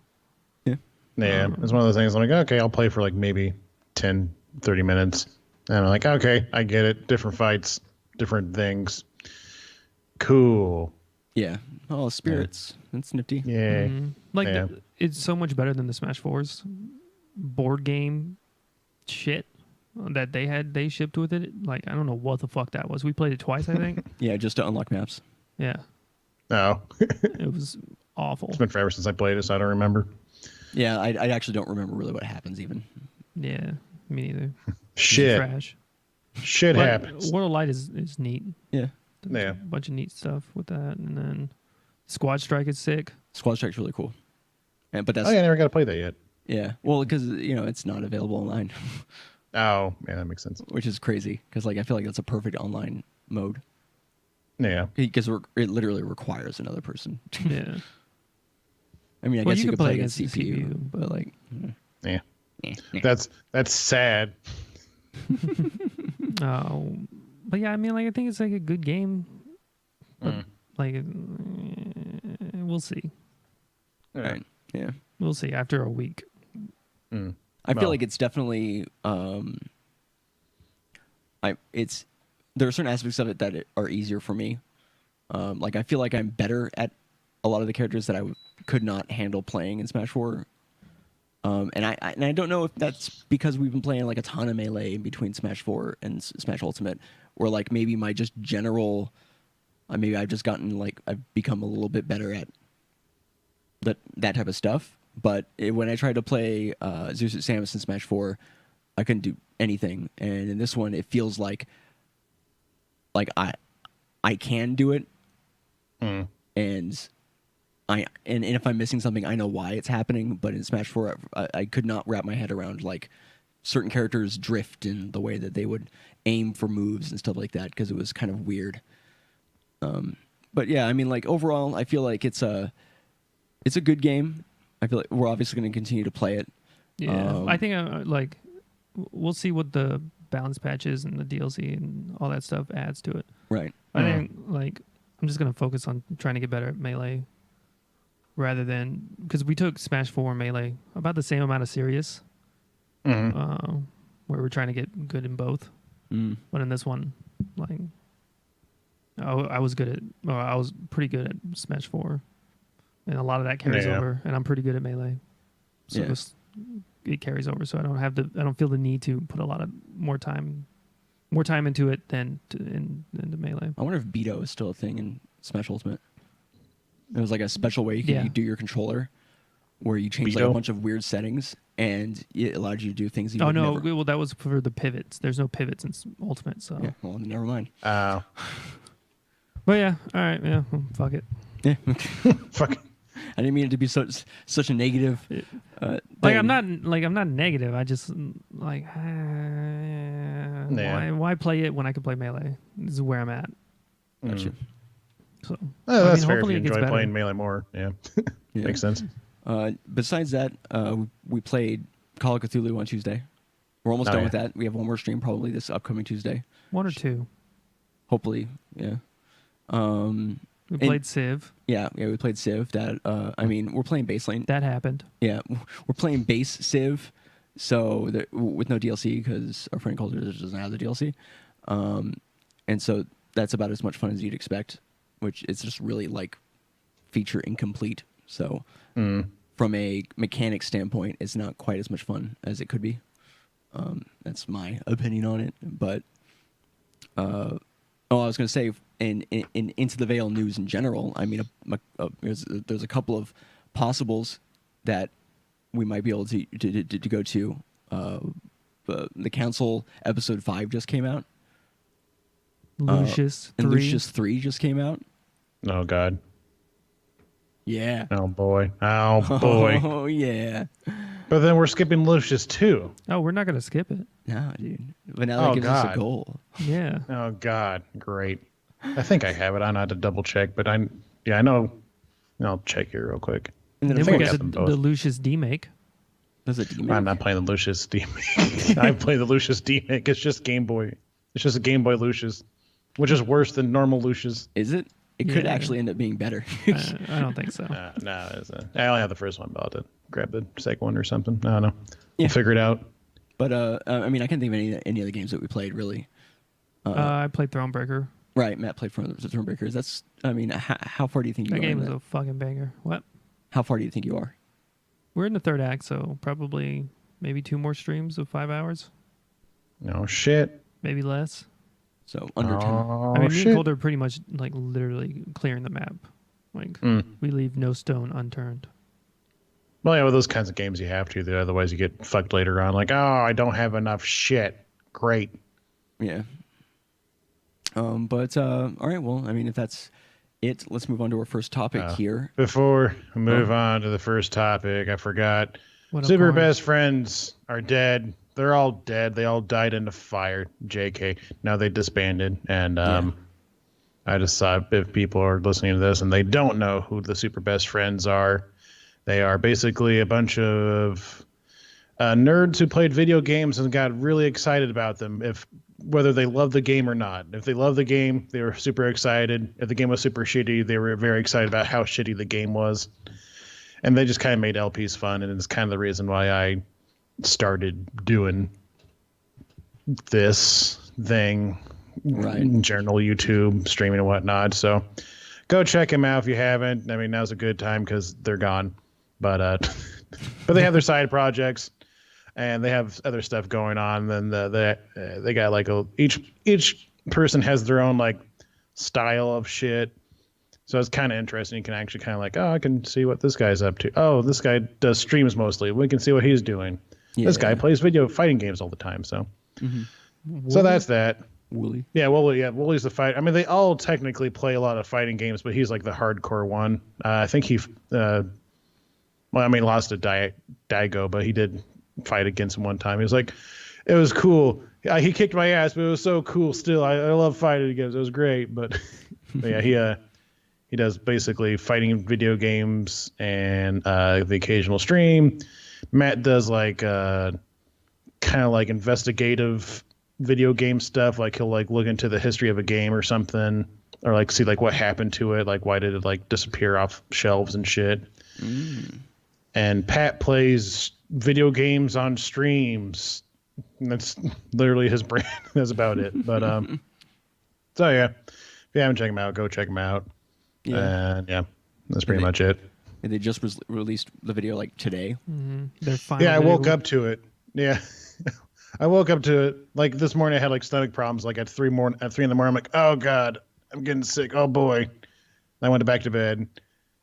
S1: Yeah.
S2: Yeah, it's one of those things. I'm like, okay, I'll play for like maybe 10, 30 minutes. And I'm like, okay, I get it. Different fights, different things. Cool.
S1: Yeah. Oh, spirits. That's nifty.
S2: Yeah.
S3: Like it's so much better than the Smash 4's board game shit that they shipped with it. Like, I don't know what the fuck that was. We played it twice, I think.
S1: Yeah, just to unlock maps.
S3: Yeah.
S2: Oh.
S3: It was awful.
S2: It's been forever since I played it, so I don't remember.
S1: Yeah, I actually don't remember really what happens even.
S3: Yeah, me neither.
S2: Shit.
S3: Trash.
S2: Shit
S3: But
S2: happens.
S3: World of Light is neat.
S1: Yeah.
S3: There's
S2: Yeah.
S3: a bunch of neat stuff with that, and then Squad Strike is sick.
S1: Squad Strike's really cool. But that's
S2: Oh, yeah, I never got to play that yet.
S1: yeah. Well, because it's not available online,
S2: Oh, yeah, that makes sense.
S1: which is crazy. Because I feel like that's a perfect online mode.
S2: Yeah.
S1: Because it literally requires another person.
S3: Yeah.
S1: I mean, I
S3: Well,
S1: guess
S3: you
S1: you
S3: could
S1: could play
S3: play
S1: against
S3: against the
S1: CPU,
S3: CPU,
S1: but like,
S2: Yeah. That's sad.
S3: But yeah, I mean, like, I think it's like a good game. But like, we'll see.
S1: all right, yeah.
S3: We'll see after a week.
S1: I feel like it's definitely there are certain aspects of it that are easier for me. Like, I feel like I'm better at a lot of the characters that I could not handle playing in Smash 4. And I don't know if that's because we've been playing like a ton of Melee in between Smash 4 and Smash Ultimate, or like maybe my just general Maybe I've just gotten like I've become a little bit better at that type of stuff. But when I tried to play Zeus at Samus in Smash 4, I couldn't do anything. And in this one, it feels like I can do it, and if I'm missing something, I know why it's happening. But in Smash 4, I could not wrap my head around like certain characters drift in the way that they would aim for moves and stuff like that, because it was kind of weird. But yeah, I mean, like overall, I feel like it's a good game. I feel like we're obviously going to continue to play it.
S3: Yeah, I think like we'll see what the balance patches and the DLC and all that stuff adds to it.
S1: Right.
S3: I think like I'm just gonna focus on trying to get better at Melee, rather than because we took Smash 4 Melee about the same amount of serious, where we're trying to get good in both. But in this one, like I was pretty good at Smash 4, and a lot of that carries over, and I'm pretty good at Melee, so it carries over. So I don't feel the need to put a lot of more time into it than into Melee.
S1: I wonder if Beto is still a thing in Smash Ultimate. There was like a special way you could do your controller, where you change like a bunch of weird settings, and it allowed you to do things.
S3: Well, that was for the pivots. There's no pivots in Ultimate, so
S1: yeah. Well, never mind.
S3: But yeah, all right, yeah, fuck it.
S1: Yeah,
S2: fuck it.
S1: I didn't mean it to be such a negative.
S3: I'm not negative. I just like why play it when I can play Melee? This is where I'm at.
S1: Gotcha.
S3: So
S2: that's fair if you enjoy playing Melee more. Yeah, makes sense.
S1: Besides that, we played Call of Cthulhu on Tuesday. We're almost done with that. We have one more stream probably this upcoming Tuesday.
S3: 1 or 2.
S1: Hopefully, yeah.
S3: We played Civ.
S1: Yeah, we played Civ. That we're playing base lane.
S3: That happened.
S1: Yeah, we're playing base Civ, so with no DLC because our friend Calder doesn't have the DLC, and so that's about as much fun as you'd expect. Which it's just really like feature incomplete. So from a mechanic standpoint, it's not quite as much fun as it could be. That's my opinion on it. But I was going to say in Into the Veil news in general, I mean, there's a couple of possibles that we might be able to go to. The Council episode 5 just came out.
S3: Lucius 3.
S1: And Lucius 3 just came out.
S2: Oh God.
S1: Yeah.
S2: Oh boy. Oh boy.
S1: Oh yeah.
S2: But then we're skipping Lucius 2.
S3: Oh, we're not gonna skip it.
S1: No, dude. But now that gives us a goal.
S3: Yeah.
S2: Oh God. Great. I think I have it. I had to double check, but I know. I'll check here real quick.
S3: And then we got the Lucius D-Make.
S1: Does it D-Make?
S2: I'm not playing the Lucius D-Make. I play the Lucius D-Make. It's just Game Boy. It's just a Game Boy Lucius, which is worse than normal Lucius.
S1: Is it? It could actually end up being better.
S3: I don't think so.
S2: No, I only have the first one, but I'll have to grab the second one or something. I don't know. We'll figure it out.
S1: But I mean, I can't think of any other games that we played really.
S3: I played Thronebreaker.
S1: Right, Matt played Thronebreakers. That's, I mean, how far do you think you are?
S3: That game is a fucking banger. What?
S1: How far do you think you are?
S3: We're in the third act, so probably maybe 2 more streams of 5 hours.
S2: No shit.
S3: Maybe less.
S1: So under 10.
S3: I mean, me and Cold are pretty much like literally clearing the map. Like we leave no stone unturned.
S2: Well, yeah, with those kinds of games you have to. Otherwise you get fucked later on. Like, oh, I don't have enough shit. Great.
S1: Yeah. But all right. Well, I mean, if that's it, let's move on to our first topic here.
S2: Before we move on to the first topic, I forgot. Super best friends are dead. They're all dead. They all died in a fire. JK. Now they disbanded. And I just thought if people are listening to this and they don't know who the super best friends are, they are basically a bunch of nerds who played video games and got really excited about them, whether they love the game or not. If they love the game, they were super excited. If the game was super shitty, they were very excited about how shitty the game was. And they just kind of made LPs fun, and it's kind of the reason why I started doing this thing, journal, YouTube, streaming and whatnot. So go check them out if you haven't. I mean, now's a good time because they're gone, but they have their side projects and they have other stuff going on. Then they got like each person has their own like style of shit. So it's kind of interesting. You can actually kind of like, oh, I can see what this guy's up to. Oh, this guy does streams mostly. We can see what he's doing.
S1: Yeah.
S2: This guy plays video fighting games all the time. So, so that's that.
S1: Wooly.
S2: Yeah, Wooly's the fight. I mean, they all technically play a lot of fighting games, but he's like the hardcore one. I think he, lost to Daigo, but he did fight against him one time. He was like, it was cool. Yeah, he kicked my ass, but it was so cool. Still, I love fighting against. It was great, but yeah, he does basically fighting video games and the occasional stream. Matt does like kind of like investigative video game stuff. Like he'll like look into the history of a game or something, or like see like what happened to it. Like why did it like disappear off shelves and shit. And Pat plays video games on streams. And that's literally his brand. That's about it. But so yeah, if you haven't checked him out, go check him out. Yeah. And yeah, that's pretty much it.
S1: And they just released the video like today.
S3: They're finally.
S2: Yeah, I woke up to it. Yeah, I woke up to it like this morning. I had like stomach problems. Like at 3 in the morning, I'm like, oh god, I'm getting sick. Oh boy. And I went back to bed.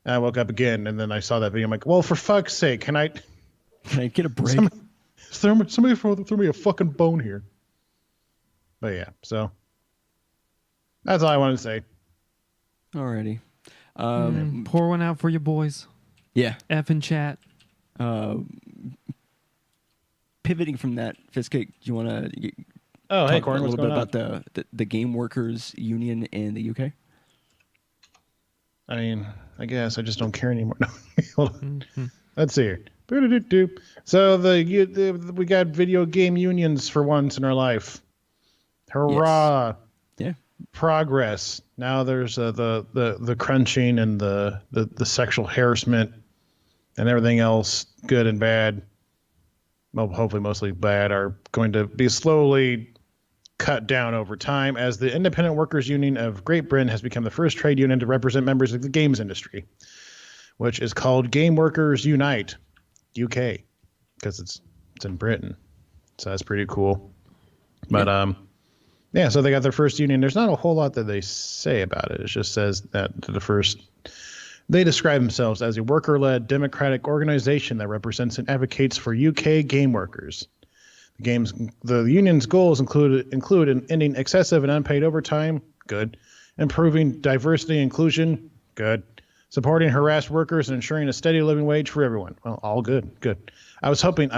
S2: And I woke up again, and then I saw that video. I'm like, well, for fuck's sake, can I
S1: get a break?
S2: Somebody throw me a fucking bone here. But yeah, so that's all I wanted to say.
S1: Alrighty.
S3: Pour one out for your boys.
S1: Yeah.
S3: F in chat.
S1: Pivoting from that, Fistcake, do you want to
S2: Hey,
S1: talk
S2: Corn,
S1: a
S2: what's
S1: little bit
S2: going
S1: about the Game Workers Union in the UK?
S2: I mean, I guess I just don't care anymore. No. Hold on. Let's see here. So we got video game unions for once in our life. Hurrah!
S1: Yes. Yeah.
S2: Progress. Now there's the crunching and the sexual harassment and everything else, good and bad. Well, hopefully mostly bad, are going to be slowly cut down over time as the Independent Workers Union of Great Britain has become the first trade union to represent members of the games industry, which is called Game Workers Unite UK, because it's in Britain. So that's pretty cool. But yeah, so they got their first union. There's not a whole lot that they say about it. It just says that they describe themselves as a worker-led democratic organization that represents and advocates for UK game workers. The union's goals include ending excessive and unpaid overtime, good, improving diversity and inclusion, good, supporting harassed workers and ensuring a steady living wage for everyone. Well, all good. I was hoping,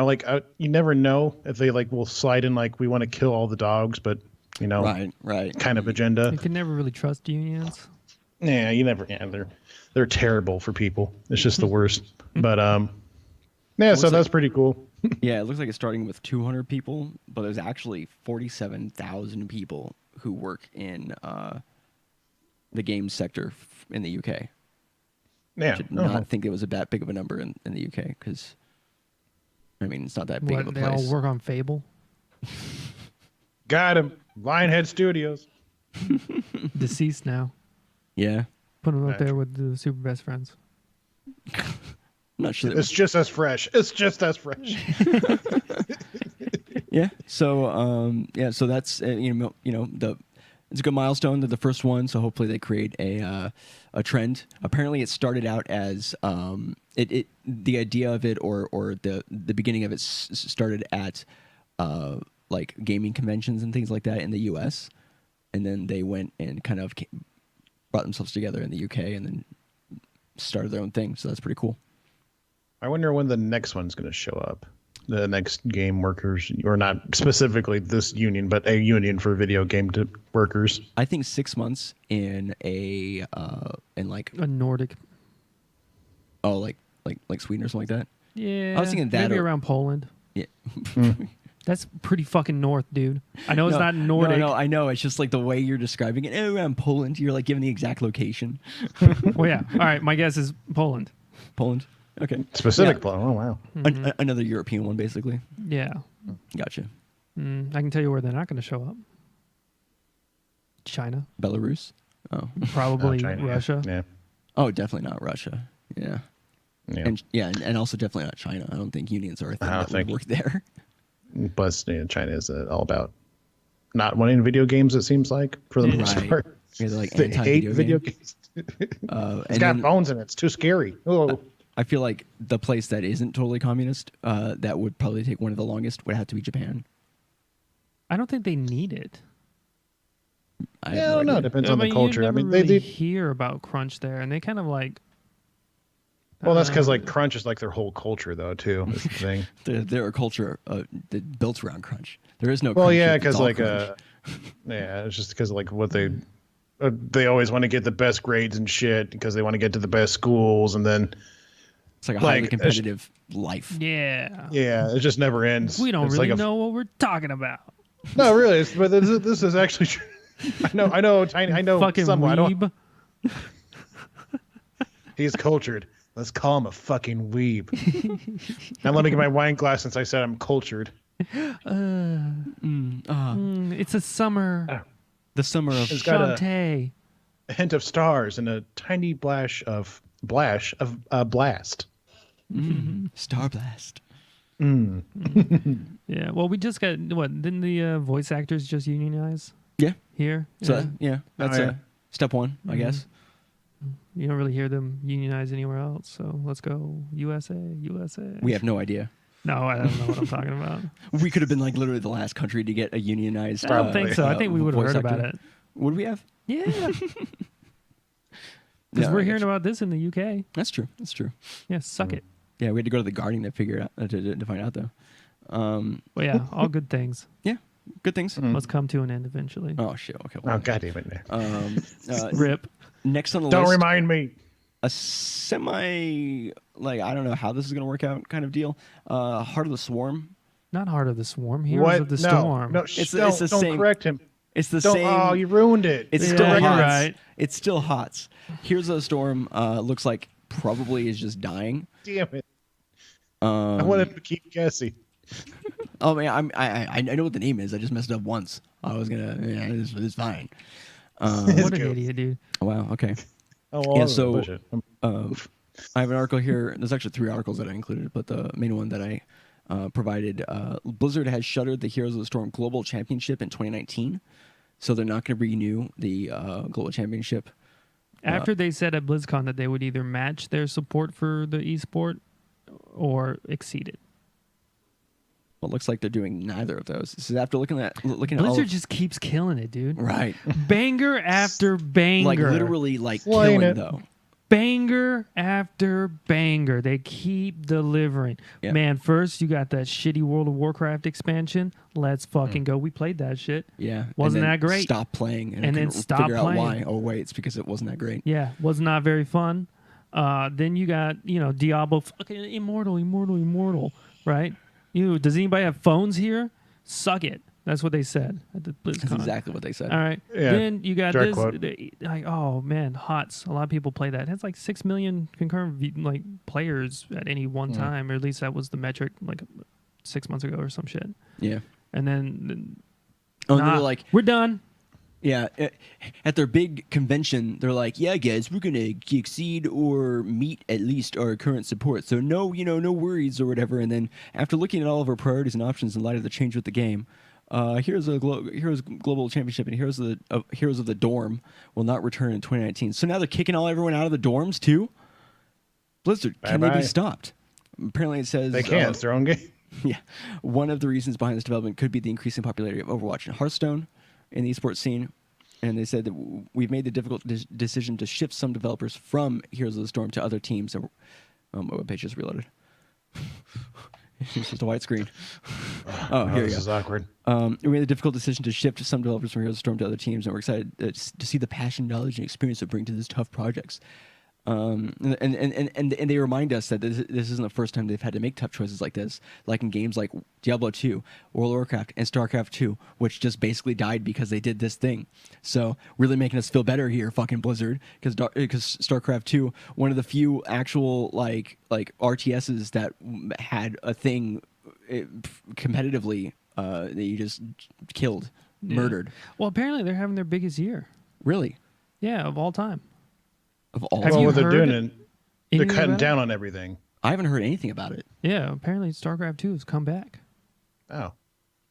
S2: you never know if they will slide in we want to kill all the dogs, but
S1: right,
S2: kind of agenda.
S3: You can never really trust unions.
S2: Yeah, you never. Yeah, they're terrible for people. It's just the worst. But yeah, so that's pretty cool.
S1: Yeah, it looks like it's starting with 200 people, but there's actually 47,000 people who work in the game sector in the UK.
S2: Yeah,
S1: I did not think it was that big of a number in the UK, because it's not that big of a
S3: They
S1: place.
S3: all work on Fable.
S2: Got him. Lionhead Studios.
S3: Deceased now.
S1: Yeah,
S3: Put them up there with the super best friends.
S1: I'm not sure.
S2: It's just as fresh.
S1: Yeah. So so that's it's a good milestone. They're the first one, so hopefully they create a trend. Apparently, it started out as the idea of it or the beginning of it started at gaming conventions and things like that in the U.S. And then they went and kind of brought themselves together in the U.K. and then started their own thing. So that's pretty cool.
S2: I wonder when the next one's going to show up. The next game workers, or not specifically this union, but a union for video game workers.
S1: I think 6 months in a
S3: Nordic.
S1: Oh, like Sweden or something like that.
S3: Yeah,
S1: I was thinking that
S3: maybe around Poland.
S1: Yeah.
S3: That's pretty fucking north, dude. I know it's not Nordic.
S1: No, I know. It's just the way you're describing it. Around Poland, you're giving the exact location.
S3: Well, yeah. All right, my guess is Poland.
S1: Poland. Okay.
S2: Specific
S1: Yeah.
S2: plot. Oh, wow.
S1: Another European one, basically.
S3: Yeah.
S1: Gotcha.
S3: I can tell you where they're not going to show up. China.
S1: Belarus. Oh.
S3: Probably
S2: China,
S3: Russia.
S2: Yeah.
S1: Oh, definitely not Russia. Yeah. And also definitely not China. I don't think unions are a thing that would work there.
S2: But China is all about not wanting video games, it seems like, for the most part.
S1: Yeah, they're like
S2: They hate
S1: anti-video
S2: video
S1: game.
S2: games.
S1: And
S2: It's got
S1: then
S2: bones in it. It's too scary. Oh,
S1: I feel like the place that isn't totally communist, that would probably take one of the longest, would have to be Japan.
S3: I don't think they need it.
S1: I
S2: yeah, I
S1: have
S2: don't
S1: no
S2: know.
S1: idea.
S2: Depends on the
S3: You
S2: culture. I
S3: never
S2: mean,
S3: really
S2: they
S3: hear about crunch there, and they kind of like.
S2: well, that's because like crunch is like their whole culture, though. Too. That's the thing.
S1: They're a culture that built around crunch. There is no.
S2: Well,
S1: crunch
S2: yeah,
S1: if it's
S2: because
S1: all
S2: like
S1: crunch.
S2: yeah, it's just because like what they always want to get the best grades and shit because they want to get to the best schools, and then
S1: It's like a highly
S2: like,
S1: competitive life.
S3: Yeah.
S2: yeah, it just never ends.
S3: We don't
S2: It's
S3: really
S2: like
S3: know what we're talking about.
S2: No, really, but this is actually true. I know, Tiny. I know
S3: Fucking
S2: somewhat. I don't-
S3: weeb.
S2: He's cultured. Let's call him a fucking weeb. Now let me get my wine glass since I said I'm cultured.
S3: It's a summer.
S1: The summer of
S2: It's got
S3: Shantae.
S2: a hint of stars and a tiny blast.
S1: Star Blast.
S3: Yeah. Well, we just got what? Didn't the voice actors just unionize
S1: Yeah.
S3: here?
S1: So yeah, that's
S2: yeah.
S1: step one, I guess.
S3: You don't really hear them unionize anywhere else. So let's go USA, USA.
S1: We have no idea.
S3: No, I don't know what I'm talking about.
S1: We could have been like literally the last country to get a unionized.
S3: I don't think so. I think we would have
S1: voice
S3: heard about
S1: actor.
S3: it.
S1: Would we have?
S3: Yeah. Because
S1: No,
S3: we're
S1: I
S3: hearing
S1: get you.
S3: about this in the UK.
S1: That's true. That's true.
S3: Yeah, suck it.
S1: Yeah, we had to go to the Guardian to figure it out to find out though.
S3: Well, yeah, all good things
S1: Yeah, good things.
S3: must come to an end eventually.
S1: Oh shit. Okay.
S2: Oh god damn it!
S3: Rip.
S1: Next on the
S2: Don't
S1: list,
S2: remind me.
S1: a semi like I don't know how this is gonna work out kind of deal. Heart of the Swarm.
S3: Not Heart of the Swarm. Heroes
S2: What?
S3: of the
S2: No,
S3: Storm.
S2: no,
S1: It's
S2: don't
S1: the
S2: don't
S1: same-
S2: correct him.
S1: It's the
S2: Don't.
S1: same.
S2: Oh, you ruined it.
S1: It's
S3: Yeah,
S1: still
S3: you're
S1: hot.
S3: right.
S1: It's still hot. Here's a Storm. Looks like probably is just dying.
S2: Damn it! I wanted to keep guessing.
S1: Oh man, I know what the name is. I just messed it up once. I was gonna. Yeah, it's fine.
S3: What an
S2: Go.
S3: idiot, dude.
S1: Wow. Okay.
S2: Oh, well,
S1: Yeah, so-
S2: push it.
S1: I have an article here. There's actually 3 articles that I included, but the main one that I provided, Blizzard has shuttered the Heroes of the Storm Global Championship in 2019, so they're not going to renew the Global Championship.
S3: After they said at BlizzCon that they would either match their support for the esport or exceed it.
S1: Well, it looks like they're doing neither of those. This is after looking at all
S3: Blizzard
S1: of,
S3: just keeps killing it, dude.
S1: right,
S3: Banger after banger.
S1: like literally like
S2: Slaying
S1: killing
S2: it.
S1: though.
S3: Banger after banger. They keep delivering.
S1: Yeah.
S3: Man, first you got that shitty World of Warcraft expansion. Let's fucking go. We played that shit.
S1: Yeah,
S3: Wasn't
S1: and then
S3: that great?
S1: Stop playing and,
S3: And
S1: I
S3: then
S1: couldn't
S3: stop
S1: figure
S3: playing.
S1: out why. Oh wait, it's because it wasn't that great.
S3: Yeah, was not very fun. Then you got, Diablo, fucking immortal, right? Does anybody have phones here? Suck it. That's what they said at the BlizzCon.
S1: That's exactly what they said.
S3: All right.
S2: Yeah,
S3: Then you got
S2: direct
S3: this.
S2: quote.
S3: Like, oh man, HOTS. A lot of people play that. It has like 6 million concurrent players at any one time, or at least that was the metric like 6 months ago or some shit.
S1: Yeah.
S3: And then,
S1: Oh, and
S3: nah,
S1: they're like,
S3: we're done.
S1: yeah, at their big convention, they're like, yeah, guys, we're gonna exceed or meet at least our current support. So no, no worries or whatever. And then after looking at all of our priorities and options in light of the change with the game, Heroes Global Championship and Heroes of the Dorm will not return in 2019. So now they're kicking everyone out of the dorms too. Blizzard, can they
S2: Bye-bye.
S1: be stopped? Apparently, it says
S2: They can't. It's their own game.
S1: yeah, one of the reasons behind this development could be the increasing popularity of Overwatch and Hearthstone in the esports scene. And they said that we've made the difficult decision to shift some developers from Heroes of the Storm to other teams. And my webpage just reloaded. It's just a white screen. Oh, here you
S2: This
S1: go.
S2: is awkward.
S1: We made the difficult decision to shift some developers from Heroes of the Storm to other teams, and we're excited to see the passion, knowledge, and experience they bring to these tough projects. And they remind us that this isn't the first time they've had to make tough choices like this, like in games like Diablo 2, World of Warcraft, and StarCraft 2, which just basically died because they did this thing. So really making us feel better here, fucking Blizzard, because StarCraft 2, one of the few actual like RTSs that had a thing competitively that you just killed, murdered.
S3: Well, apparently they're having their biggest year.
S1: Really,
S3: Yeah, of all time.
S1: of all.
S3: Have
S2: Well,
S3: you
S2: what they're
S3: heard
S2: doing, they're
S3: anything
S2: cutting
S3: about it?
S2: down on everything.
S1: I haven't heard anything about it.
S3: Yeah, apparently StarCraft 2 has come back.
S2: Oh,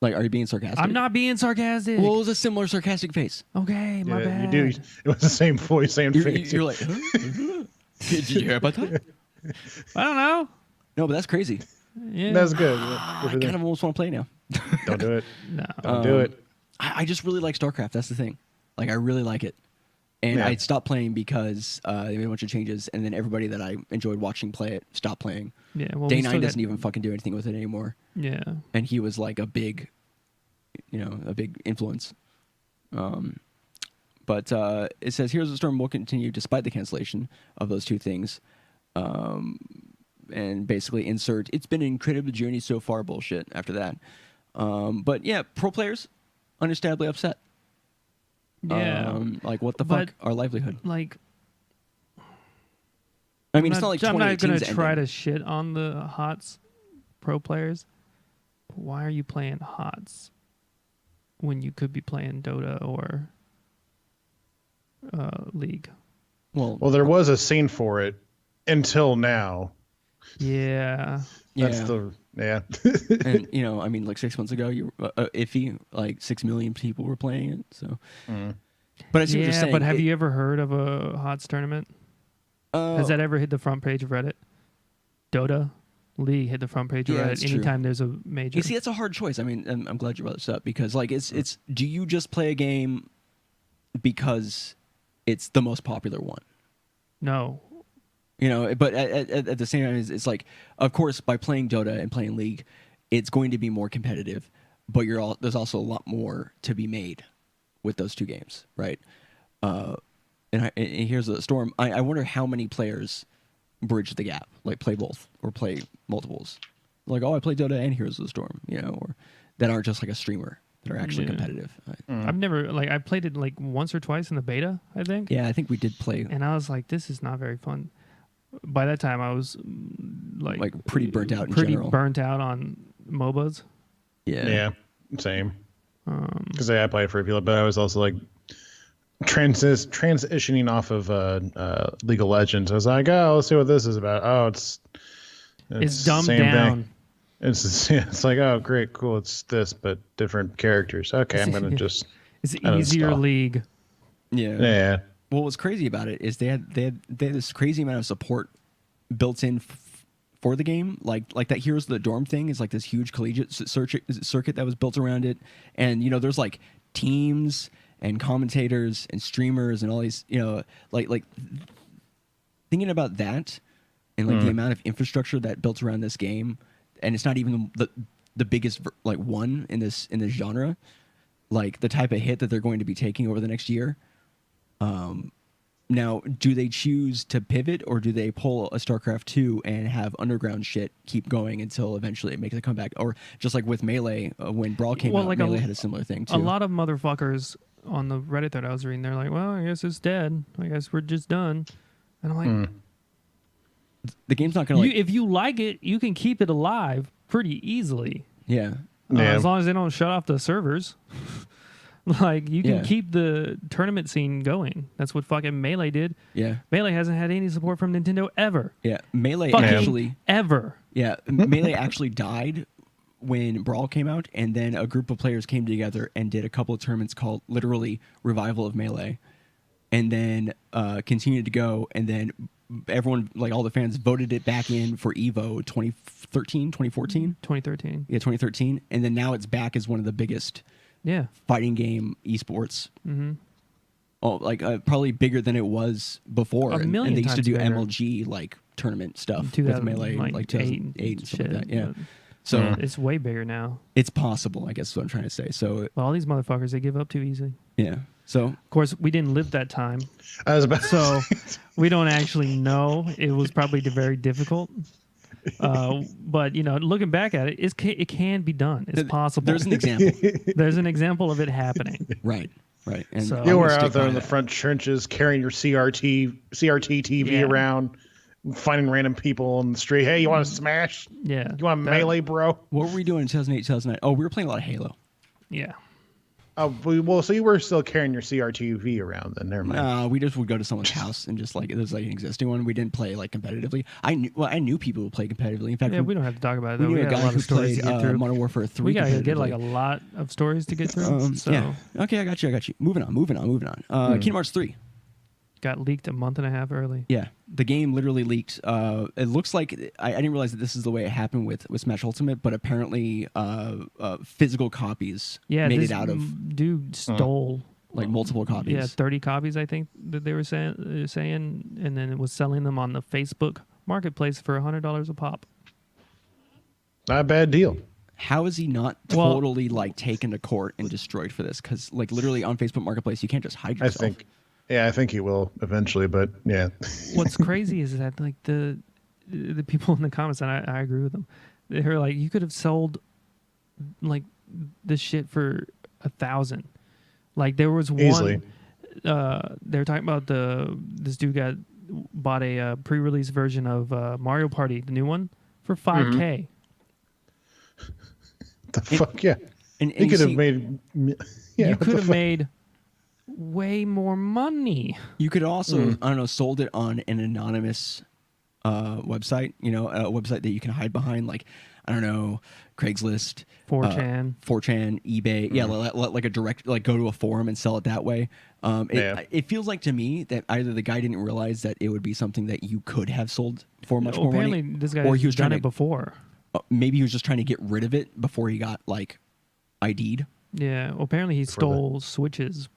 S1: Like, are you being sarcastic?
S3: I'm not being sarcastic.
S1: Well, it was a similar sarcastic face.
S3: Okay, my bad.
S2: You do. It was the same voice, same face.
S1: You're like, huh? Did you hear about that?
S3: I don't know.
S1: No, but that's crazy.
S3: Yeah.
S2: That's good.
S1: I kind of almost want to play now.
S2: Don't do it.
S3: No.
S2: Don't do it.
S1: I just really like StarCraft. That's the thing. Like, I really like it. And
S2: Yeah.
S1: I stopped playing because they made a bunch of changes, and then everybody that I enjoyed watching play it stopped playing.
S3: Yeah. Well,
S1: Day
S3: we
S1: 9
S3: still
S1: doesn't
S3: got-
S1: even fucking do anything with it anymore.
S3: Yeah.
S1: And he was like a big influence. But it says, Heroes of the Storm will continue despite the cancellation of those two things. And basically insert, it's been an incredible journey so far bullshit after that. But yeah, pro players, understandably upset.
S3: Yeah.
S1: Like, what the
S3: But-
S1: fuck? Our livelihood.
S3: Like,
S1: I mean, it's not like
S3: I'm not
S1: 2018
S3: gonna try to shit on the HOTS pro players. But why are you playing HOTS when you could be playing Dota or League?
S1: Well,
S2: Well, there was a scene for it until now.
S3: Yeah.
S2: That's
S1: yeah. And, I mean, like 6 months ago, you iffy, like 6 million people were playing it. So, but I see what you're saying.
S3: But have you ever heard of a HOTS tournament? Has that ever hit the front page of Reddit? Dota, League hit the front page of
S1: Yeah,
S3: Reddit
S1: it's true.
S3: anytime there's a major.
S1: You see, that's a hard choice. I mean, I'm glad you brought this up because, like, it's. Do you just play a game because it's the most popular one?
S3: No.
S1: But at the same time, it's like, of course, by playing Dota and playing League, it's going to be more competitive. But there's also a lot more to be made with those two games, right? And here's the Storm. I wonder how many players bridge the gap, like play both or play multiples. Like, I play Dota and Heroes of the Storm, or that aren't just like a streamer, that are actually
S3: Yeah.
S1: competitive.
S3: I've never, I played it like once or twice in the beta, I think.
S1: Yeah, I think we did play
S3: And I was like, this is not very fun. By that time, I was
S1: like pretty burnt out in
S3: pretty
S1: general.
S3: burnt out on MOBAs.
S2: Yeah, same. Because I played for a few, but I was also like transitioning off of League of Legends. I was like, oh, let's see what this is about. Oh, it's
S3: Dumbed
S2: same
S3: down.
S2: thing. It's like, oh, great, cool. It's this, but different characters. Okay, I'm gonna just
S3: It's
S2: uninstall.
S3: easier League.
S2: Yeah.
S1: Well, what's crazy about it is they had this crazy amount of support built in for the game. Like that Heroes of the Dorm thing is like this huge collegiate circuit that was built around it. And, there's like teams and commentators and streamers and all these, like thinking about that and like the amount of infrastructure that built around this game. And it's not even the biggest like one in this genre, like the type of hit that they're going to be taking over the next year. Now, do they choose to pivot or do they pull a StarCraft 2 and have underground shit keep going until eventually it makes a comeback? Or just like with Melee, when Brawl came out,
S3: like
S1: Melee had a similar thing too.
S3: A lot of motherfuckers on the Reddit that I was reading, they're like, well, I guess it's dead. I guess we're just done. And I'm like,
S1: the game's not going to
S3: if you like it, you can keep it alive pretty easily.
S1: Yeah.
S3: As long as they don't shut off the servers. Like, you can
S1: Yeah.
S3: keep the tournament scene going. That's what fucking Melee did.
S1: Yeah.
S3: Melee hasn't had any support from Nintendo ever.
S1: Yeah. Melee
S3: Fucking
S1: actually...
S3: ever.
S1: Yeah, Melee actually died when Brawl came out, and then a group of players came together and did a couple of tournaments called literally Revival of Melee, and then continued to go, and then everyone, like all the fans, voted it back in for EVO 2013, 2014?
S3: 2013.
S1: Yeah, 2013, and then now it's back as one of the biggest
S3: Yeah.
S1: fighting game esports.
S3: Mm-hmm.
S1: Oh, like probably bigger than it was before.
S3: A million
S1: and they used to
S3: times
S1: do
S3: bigger.
S1: MLG like tournament stuff with
S3: 2000,
S1: Melee, like 2008 and stuff like that. Yeah.
S3: but
S1: So
S3: It's way bigger now.
S1: it's possible, I guess is what I'm trying to say. So
S3: Well, all these motherfuckers, they give up too easily.
S1: yeah. So
S3: Of course, we didn't live that time,
S2: I was about
S3: so we don't actually know. It was probably very difficult. But, looking back at it, it can be done. It's possible.
S1: there's an example.
S3: There's an example of it happening.
S1: Right. And
S3: So-
S1: I'm
S2: You
S1: gonna
S2: were
S1: stick
S2: out there
S1: by
S2: in the
S1: that.
S2: front trenches carrying your CRT TV
S3: Yeah.
S2: around, finding random people on the street. Hey, you want to smash?
S3: Yeah.
S2: You want melee, bro?
S1: What were we doing in 2008, 2009? Oh, we were playing a lot of Halo.
S3: Yeah.
S2: So you were still carrying your CRTV around then? Never mind.
S1: No, we just would go to someone's house and just like there's like an existing one. We didn't play like competitively. I knew people who played competitively. In fact,
S3: Yeah, we don't have to talk about it. Though.
S1: we
S3: We
S1: knew a
S3: had a
S1: guy
S3: lot
S1: who
S3: of stories
S1: played
S3: to get through.
S1: Modern Warfare 3.
S3: We gotta get like a
S1: competitively.
S3: lot of stories to get through. So
S1: Yeah. Okay, I got you. Moving on. Kingdom Hearts 3.
S3: got leaked a month and a half early.
S1: Yeah, the game literally leaked. It looks like I didn't realize that this is the way it happened with Smash Ultimate, but apparently physical copies
S3: Yeah,
S1: made
S3: this
S1: it out of
S3: dude stole
S1: like multiple copies.
S3: Yeah, 30 copies I think that they were saying, and then it was selling them on the Facebook Marketplace for $100 a pop.
S2: Not a bad deal.
S1: How is he not totally like taken to court and destroyed for this? Because like literally on Facebook Marketplace, you can't just hide yourself.
S2: I think he will eventually, but yeah.
S3: What's crazy is that like the people in the comments, and I agree with them. They were like, you could have sold like this shit for 1,000. Like there was one.
S2: Easily.
S3: They're talking about this dude bought a pre-release version of Mario Party, the new one, for $5K.
S2: The fuck yeah.
S1: And
S2: He
S1: you
S2: could have
S1: see-
S2: made. Yeah,
S3: You
S2: what
S3: could
S2: the
S3: have
S2: fuck?
S3: made way more money.
S1: You could also, I don't know, sold it on an anonymous website, a website that you can hide behind, like, I don't know, Craigslist,
S3: 4chan.
S1: 4chan, eBay. Yeah, like a direct, like go to a forum and sell it that way. It feels like to me that either the guy didn't realize that it would be something that you could have sold for much more
S3: Apparently,
S1: money.
S3: this guy
S1: or he was
S3: done
S1: trying
S3: it
S1: to,
S3: before.
S1: maybe he was just trying to get rid of it before he got like ID'd.
S3: Yeah, well, apparently he stole Switches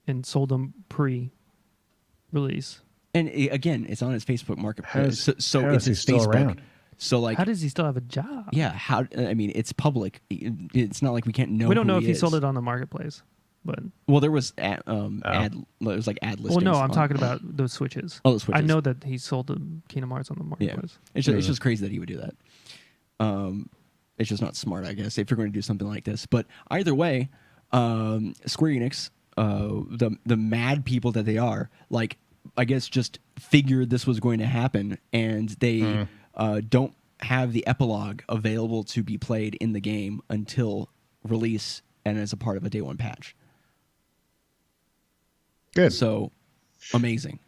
S3: and sold them pre-release.
S1: And again, it's on his Facebook Marketplace, so
S2: how
S1: it's
S2: is he
S1: his
S2: still
S1: Facebook.
S2: around?
S1: So like,
S3: How does he still have a job?
S1: yeah, it's public. It's not like we can't know.
S3: We don't
S1: who
S3: know if he
S1: is.
S3: sold it on the marketplace, but
S1: Well, there was ad listings.
S3: well, no, I'm talking about those Switches.
S1: Oh, the Switches.
S3: I know that he sold the Kingdom Hearts on the
S1: Yeah,
S3: marketplace.
S1: it's just crazy that he would do that. It's just not smart, I guess, if you're going to do something like this. But either way, Square Enix, the mad people that they are, like, I guess just figured this was going to happen, and they don't have the epilogue available to be played in the game until release and as a part of a day one patch.
S2: Good.
S1: So amazing.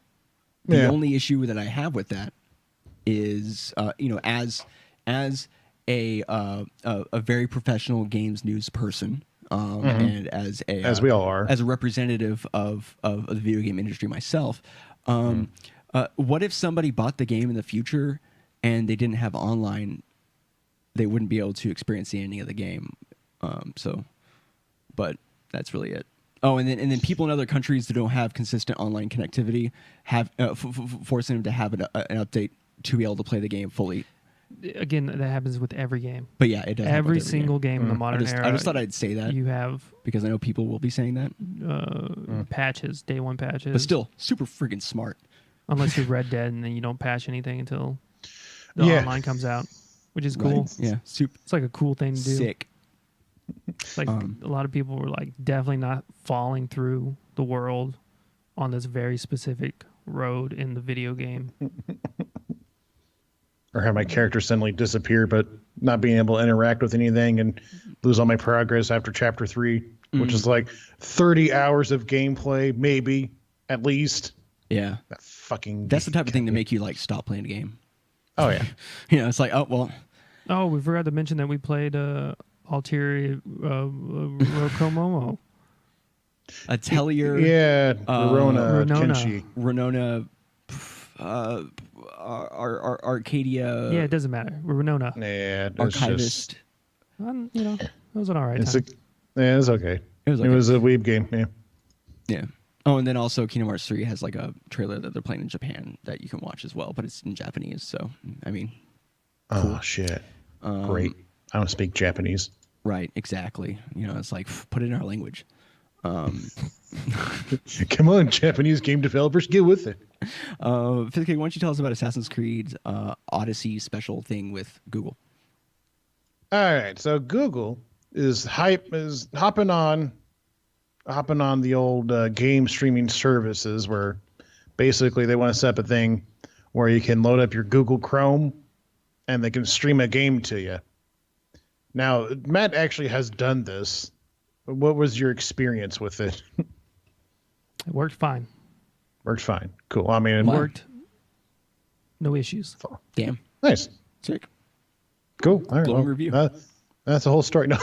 S1: The
S2: Yeah.
S1: only issue that I have with that is, as a very professional games news person, and as
S2: we all are,
S1: as a representative of the video game industry myself, what if somebody bought the game in the future and they didn't have online? They wouldn't be able to experience the ending of the game. But that's really it. Oh, and then people in other countries that don't have consistent online connectivity have forcing them to have an update to be able to play the game fully.
S3: Again, that happens with every game.
S1: But yeah, it does. happen
S3: Every
S1: with
S3: single game in the modern era.
S1: I just thought I'd say that
S3: You have
S1: because I know people will be saying that.
S3: patches, day one patches.
S1: But still, super freaking smart.
S3: Unless you're Red Dead and then you don't patch anything until the
S2: Yeah.
S3: online comes out, which is cool.
S1: Right? Yeah, super
S3: It's like a cool thing to do.
S1: sick.
S3: It's like a lot of people were like definitely not falling through the world on this very specific road in the video game.
S2: Or have my character suddenly disappear, but not being able to interact with anything and lose all my progress after chapter 3, which is like 30 hours of gameplay, maybe at least.
S1: Yeah,
S2: That fucking.
S1: that's the type of thing to make you like stop playing a game.
S2: Oh yeah.
S1: It's like, oh well.
S3: Oh, we forgot to mention that we played Altieri Rokomomo.
S1: Atelier.
S2: Yeah, Verona,
S3: Renona.
S2: Kenshi.
S1: Renona, Arcadia,
S3: Yeah, it doesn't matter. We're Renona.
S2: Yeah, it's
S1: Archivist.
S2: just.
S3: It was an alright
S2: It's
S3: time.
S2: it's okay.
S1: It was okay.
S2: It was a weeb game. Yeah.
S1: Yeah. Oh, and then also Kingdom Hearts 3 has like a trailer that they're playing in Japan that you can watch as well, but it's in Japanese. So, I mean,
S2: Oh shit. Great. I don't speak Japanese.
S1: right, exactly. It's like, put it in our language.
S2: Come on, Japanese game developers, get with it.
S1: Fifth King, why don't you tell us about Assassin's Creed Odyssey special thing with Google?
S2: All right, so Google is hopping on the old game streaming services where basically they want to set up a thing where you can load up your Google Chrome and they can stream a game to you. Now, Matt actually has done this What was your experience with it?
S3: It worked fine.
S2: Worked fine. Cool. I mean,
S3: Worked. No issues.
S1: Damn.
S2: Nice.
S1: Sick.
S2: Cool. All right.
S1: Glowing
S2: Well,
S1: review.
S2: That's the whole story. No.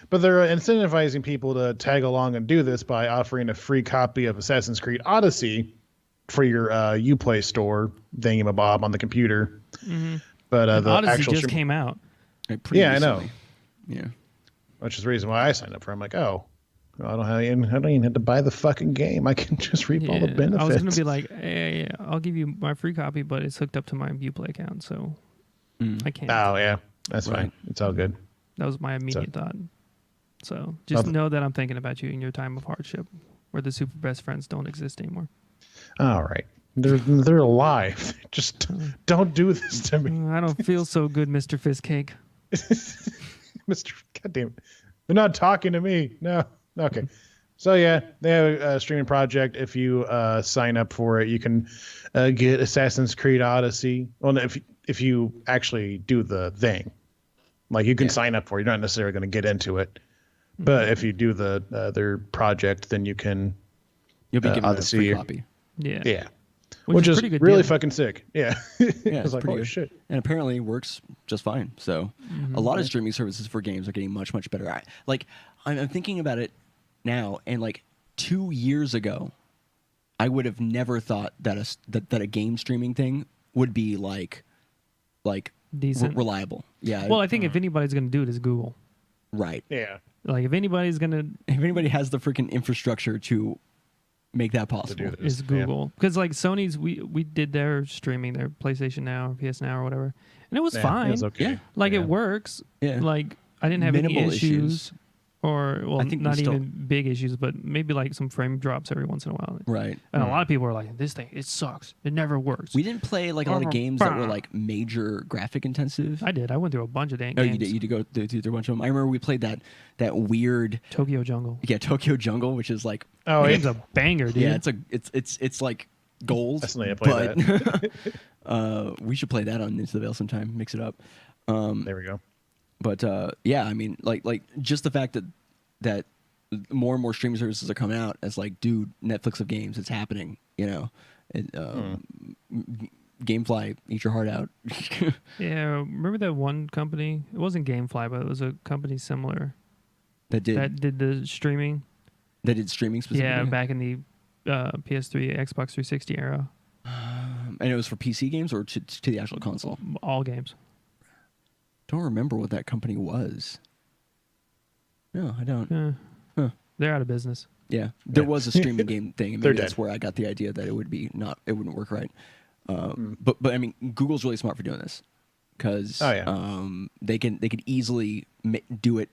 S2: But they're incentivizing people to tag along and do this by offering a free copy of Assassin's Creed Odyssey for your Uplay store thingamabob on the computer.
S3: Mm-hmm.
S2: But the
S3: Odyssey
S2: actual
S3: just came out.
S1: Like, pretty
S2: Yeah, I know.
S1: recently. Yeah.
S2: Which is the reason why I signed up for it. I'm like, oh, I don't even have to buy the fucking game. I can just reap all the benefits.
S3: I was gonna be like, hey, I'll give you my free copy, but it's hooked up to my Uplay account, so I can't.
S2: Oh yeah, that's
S1: Right.
S2: fine. It's all good.
S3: That was my immediate thought. So just know that I'm thinking about you in your time of hardship, where the super best friends don't exist anymore.
S2: All right, they're alive. Just don't do this to me,
S3: I don't feel so good, Mr. Fistcake.
S2: Mr. Goddamn. They're not talking to me. No. Okay. So yeah, they have a streaming project. If you sign up for it, you can get Assassin's Creed Odyssey. Well, if you actually do the thing, like you can sign up for it. You're not necessarily going to get into it, but if you do their project, then you can.
S1: You'll be given a
S2: Odyssey.
S1: free copy.
S3: Yeah.
S2: Yeah.
S3: Which is
S2: is
S3: pretty good
S2: really
S3: deal.
S2: fucking sick. Yeah.
S1: Yeah,
S2: I
S1: it's
S2: was like,
S1: pretty
S2: holy
S1: good.
S2: shit.
S1: And apparently works just fine. So a lot of streaming services for games are getting much, much better. I'm thinking about it now, and like 2 years ago, I would have never thought that a game streaming thing would be like
S3: Decent.
S1: reliable. Yeah.
S3: Well, I think if anybody's gonna do it, is Google.
S1: right.
S2: Yeah.
S3: Like if anybody's gonna
S1: If anybody has the freaking infrastructure to make that possible,
S2: do this.
S3: is Google, because like Sony's, we did their streaming, their PlayStation Now or PS Now or whatever, and it was
S2: Yeah,
S3: fine.
S2: it was okay.
S1: Yeah.
S3: Like
S2: Yeah.
S3: it works.
S1: Yeah.
S3: Like I didn't have any
S1: Minimal
S3: issues. Or well,
S1: I think we
S3: not
S1: still-
S3: even big issues, but maybe like some frame drops every once in a while.
S1: right.
S3: And a lot of people are like, "This thing, it sucks. It never works."
S1: We didn't play like a lot of games that were like major graphic intensive.
S3: I did. I went through a bunch of dang
S1: Oh,
S3: games.
S1: you did. You did go through a bunch of them. I remember we played that weird,
S3: Tokyo Jungle.
S1: Tokyo Jungle, which is like,
S2: Oh,
S3: That
S2: yeah.
S3: game's a banger, dude.
S1: yeah, it's like gold.
S2: That's not how to play
S1: but we should play that on Into the Veil sometime. Mix it up.
S2: There we go.
S1: But yeah, I mean, like just the fact that more and more streaming services are coming out as like, dude, Netflix of games, it's happening. You know, GameFly, eat your heart out.
S3: Yeah, remember that one company? It wasn't GameFly, but it was a company similar
S1: that
S3: did the streaming.
S1: did streaming specifically.
S3: Yeah, back in the PS3, Xbox 360 era.
S1: And it was for PC games or to the actual console.
S3: All games.
S1: Don't remember what that company was. No, I don't.
S3: Yeah.
S1: Huh.
S3: They're out of business.
S1: Yeah, there was a streaming game thing, and
S2: They're
S1: maybe that's
S2: dead.
S1: where I got the idea that it wouldn't work right. But I mean, Google's really smart for doing this because they could easily do it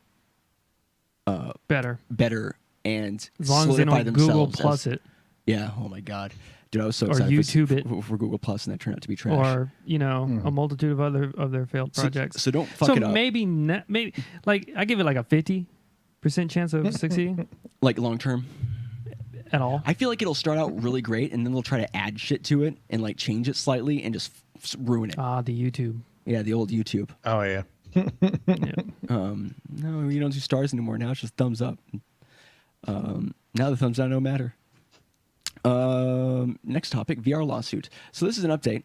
S3: Better.
S1: better and
S3: As long as they
S1: solidify
S3: don't Google
S1: themselves
S3: Plus
S1: as-
S3: it.
S1: Yeah. Oh my God, dude, I was so
S3: Or
S1: excited
S3: YouTube it.
S1: for Google Plus, and that turned out to be trash.
S3: Or, a multitude of other of their failed projects.
S1: So don't fuck it up.
S3: maybe like I give it like a 50% chance of succeeding
S1: Like long term.
S3: at all.
S1: I feel like it'll start out really great, and then they'll try to add shit to it and like change it slightly and just ruin it.
S3: The YouTube.
S1: Yeah, the old YouTube.
S2: Oh yeah.
S3: Yeah.
S1: No, you don't do stars anymore. Now it's just thumbs up. Now the thumbs down don't matter. Next topic: VR lawsuit. So this is an update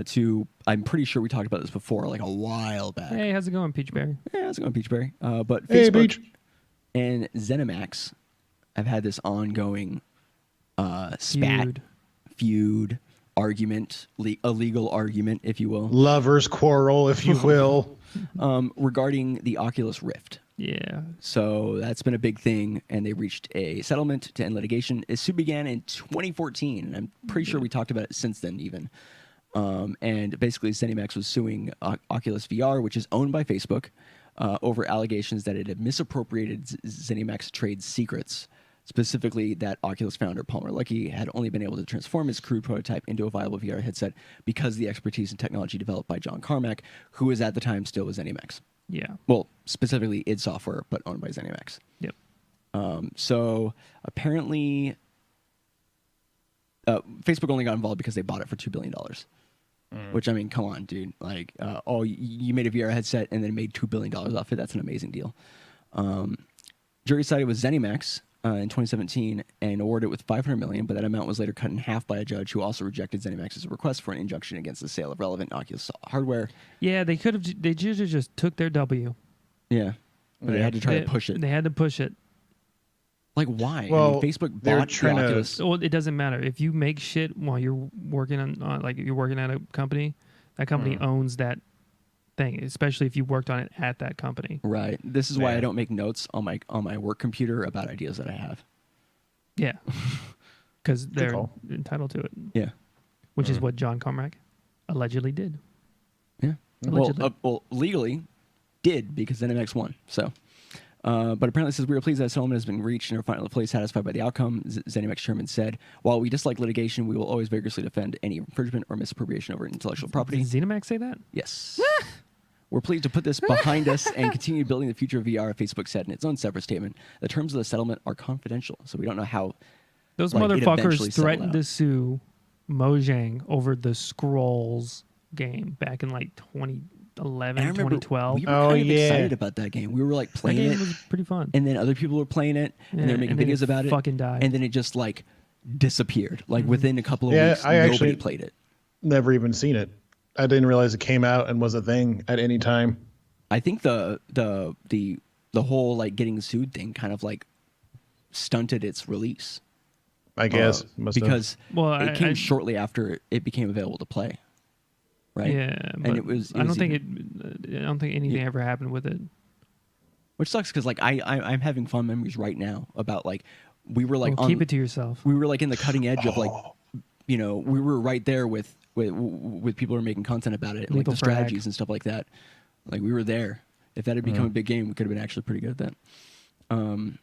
S1: to. I'm pretty sure we talked about this before, like a while back.
S3: Hey, how's it going, Peachberry?
S1: Yeah, how's it going, Peachberry? But
S2: Hey,
S1: Facebook
S2: Peach.
S1: and ZeniMax have had this ongoing spat, feud, argument, a legal argument, if you will,
S2: Lovers quarrel, if you will.
S1: regarding the Oculus Rift.
S3: Yeah.
S1: So that's been a big thing, and they reached a settlement to end litigation. It suit began in 2014, and I'm pretty sure we talked about it since then even. And basically, ZeniMax was suing Oculus VR, which is owned by Facebook, over allegations that it had misappropriated ZeniMax trade secrets. Specifically, that Oculus founder Palmer Luckey had only been able to transform his crude prototype into a viable VR headset because of the expertise and technology developed by John Carmack, who was at the time still with ZeniMax.
S3: Yeah.
S1: Well, specifically id Software, but owned by ZeniMax.
S3: Yep.
S1: So apparently, Facebook only got involved because they bought it for $2 billion. Which, I mean, come on, dude. Like, you made a VR headset and then made $2 billion off it. That's an amazing deal. Jury sided with ZeniMax in 2017 and awarded it with $500 million, but that amount was later cut in half by a judge who also rejected ZeniMax's request for an injunction against the sale of relevant Oculus hardware.
S3: Yeah, they should have just took their W.
S1: Yeah, but they had to try to push it.
S3: They had to push it.
S1: Like, why?
S2: Well,
S1: I mean, Facebook
S2: they're
S1: bought
S2: trying
S1: the
S2: to-
S1: Oculus.
S3: Well, it doesn't matter if you make shit while you're working on like you're working at a company. That company owns that thing, especially if you worked on it at that company.
S1: Right. This is why
S2: Yeah.
S1: I don't make notes on my work computer about ideas that I have.
S3: Yeah, because they're
S2: call.
S3: entitled to it,
S1: Yeah.
S3: which is what John Comrack allegedly did.
S1: Yeah.
S3: Allegedly.
S1: Well, legally did because ZeniMax won. So, but apparently it says we are pleased that a settlement has been reached and are finally fully satisfied by the outcome. ZeniMax chairman said, "While we dislike litigation, we will always vigorously defend any infringement or misappropriation over intellectual property."
S3: Did ZeniMax say that?
S1: Yes. We're pleased to put this behind us and continue building the future of VR, Facebook said in its own separate statement. The terms of the settlement are confidential, so we don't know how.
S3: Those
S1: Like, it eventually
S3: motherfuckers
S1: settled
S3: threatened
S1: out.
S3: to sue Mojang over the Scrolls game back in like 2011,
S1: And I remember
S3: 2012.
S1: we were
S2: Oh,
S1: kind of
S2: yeah.
S1: excited about that game. We were like
S3: That
S1: playing
S3: game
S1: it,
S3: was pretty fun.
S1: and then other people were playing it, and they
S3: Yeah,
S1: were making
S3: and then
S1: videos
S3: it
S1: about it.
S3: fucking died.
S1: And then it just like disappeared. Like
S3: Mm-hmm.
S1: within a couple of
S2: Yeah,
S1: weeks,
S2: I
S1: nobody
S2: actually-
S1: played it.
S2: Never even seen it. I didn't realize it came out and was a thing at any time.
S1: I think the whole like getting sued thing kind of like stunted its release.
S2: I guess must have.
S1: Because
S3: Well,
S1: it came
S3: I-
S1: shortly after it became available to play. Right?
S3: Yeah, but
S1: And it was
S3: I don't think
S1: even-
S3: I don't think anything ever happened with it.
S1: Which sucks because like I'm having fond memories right now about like we were like
S3: Well, keep it to yourself.
S1: we were like in the cutting edge of like we were right there with people who are making content about it and like
S3: Lethal
S1: the
S3: Frag.
S1: strategies and stuff like that. Like we were there. If that had become a big game, we could have been actually pretty good at that.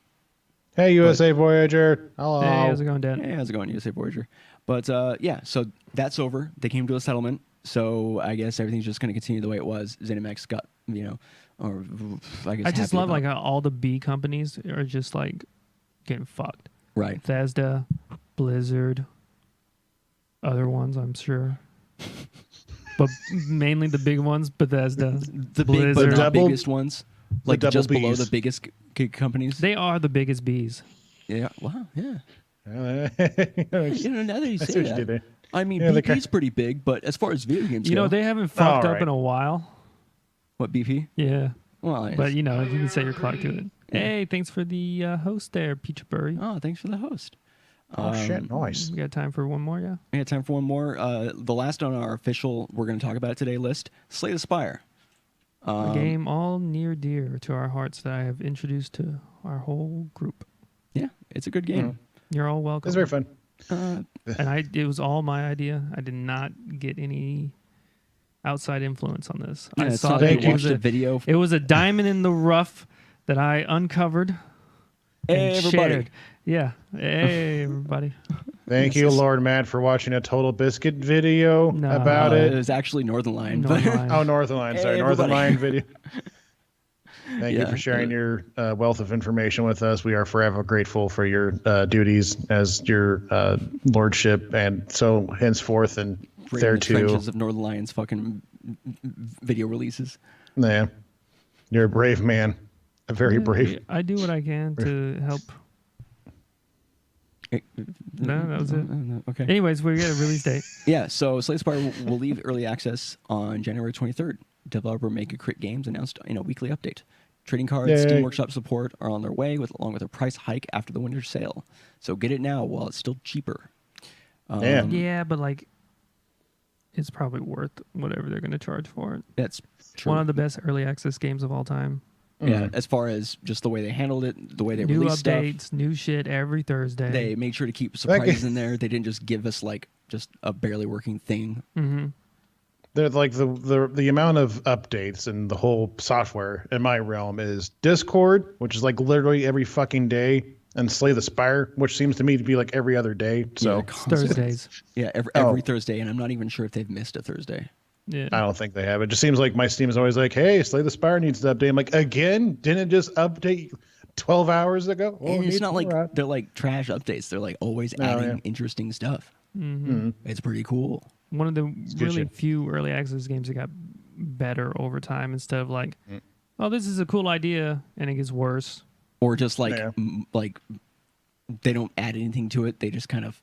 S2: Hey, USA Voyager. Hello.
S3: Hey, how's it going, Dad?
S1: Hey, how's it going, USA Voyager? But yeah, so that's over. They came to a settlement. So I guess everything's just going to continue the way it was. ZeniMax got, or I guess
S3: I just
S1: happy
S3: love
S1: about-
S3: like how all the B companies are just like getting fucked.
S1: right.
S3: Bethesda, Blizzard, other ones, I'm sure. But mainly the big ones, Bethesda,
S1: The big but
S3: Blizzard.
S1: not
S2: Double-
S1: biggest ones, like
S2: double
S1: just below
S2: Bs.
S1: the biggest companies.
S3: They are the biggest bees.
S1: Yeah. Wow. Yeah.
S2: That's
S1: Now that you
S2: what
S1: say
S2: you did
S1: that,
S2: there.
S1: I mean,
S2: Yeah, the
S1: BP's pretty big, but as far as video games
S3: You
S1: go,
S3: know, they haven't fucked
S2: All
S3: up in
S2: right.
S3: a while.
S1: what BP?
S3: Yeah.
S1: Well,
S3: But you know, you can set your clock to it.
S1: Yeah.
S3: Hey, thanks for the host there, Peachbury.
S1: oh, thanks for the host.
S2: Oh shit! Nice.
S3: We got time for one more, yeah?
S1: We got time for one more. The last on our official, we're going to talk about it today list, Slay the Spire.
S3: A game all near dear to our hearts that I have introduced to our whole group.
S1: Yeah, it's a good game.
S3: You're all welcome.
S2: It's very fun.
S3: And it was all my idea. I did not get any outside influence on this.
S1: Yeah,
S3: I
S1: it's
S3: saw
S1: not
S3: that
S1: like
S2: Thank
S1: you
S2: you.
S1: watched a video.
S3: it was a diamond in the rough that I uncovered
S1: Hey,
S3: and
S1: everybody.
S3: shared. Yeah. Hey, everybody.
S2: Thank you, Lord Matt, for watching a Total Biscuit video
S3: No.
S2: about
S1: It
S2: it.
S1: was actually Northern Line.
S3: Northern
S1: but-
S3: Line.
S2: Oh, Northern Line. Sorry,
S1: Hey,
S2: Northern
S1: everybody.
S2: Line video. Thank you
S1: Yeah.
S2: for sharing your wealth of information with us. We are forever grateful for your duties as your lordship, and so henceforth and
S1: Right in
S2: there
S1: the
S2: too.
S1: trenches of Northern Lions fucking video releases.
S2: Yeah, you're a brave man, a very brave.
S3: I do what I can to help. No, that was it.
S1: Okay.
S3: Anyways, we got a release date.
S1: Yeah, so Slay the Spire will leave early access on January 23rd. Developer Make a Crit Games announced in a weekly update. Trading cards,
S2: Yay.
S1: Steam Workshop support are on their way, along with a price hike after the winter sale. So get it now while it's still cheaper.
S2: Yeah.
S3: Yeah, but like, it's probably worth whatever they're going to charge for it.
S1: That's true.
S3: One of the best early access games of all time.
S1: Yeah, as far as just the way they handled it, the way they
S3: New
S1: released
S3: updates,
S1: stuff,
S3: new shit every Thursday.
S1: they made sure to keep surprises in there. They didn't just give us like just a barely working thing.
S3: Mm-hmm.
S2: They're like the amount of updates and the whole software in my realm is Discord, which is like literally every fucking day, and Slay the Spire, which seems to me to be like every other day. So
S1: Yeah, constantly.
S3: Thursdays.
S1: Yeah, every
S2: Oh.
S1: Thursday, and I'm not even sure if they've missed a Thursday.
S3: Yeah.
S2: I don't think they have. It just seems like my Steam is always like, "Hey, Slay the Spire needs to update." I'm like, "Again? Didn't it just update 12 hours ago?" Oh,
S1: And
S2: it
S1: it's
S2: needs
S1: not like
S2: more
S1: they're like trash updates. They're like always
S2: No,
S1: adding
S2: yeah.
S1: interesting stuff.
S3: Mm-hmm.
S1: It's pretty cool.
S3: One of the
S2: good
S3: really
S2: shit.
S3: few early access games that got better over time instead of like oh, this is a cool idea, and it gets worse.
S1: Or just like
S2: Yeah.
S1: like they don't add anything to it. They just kind of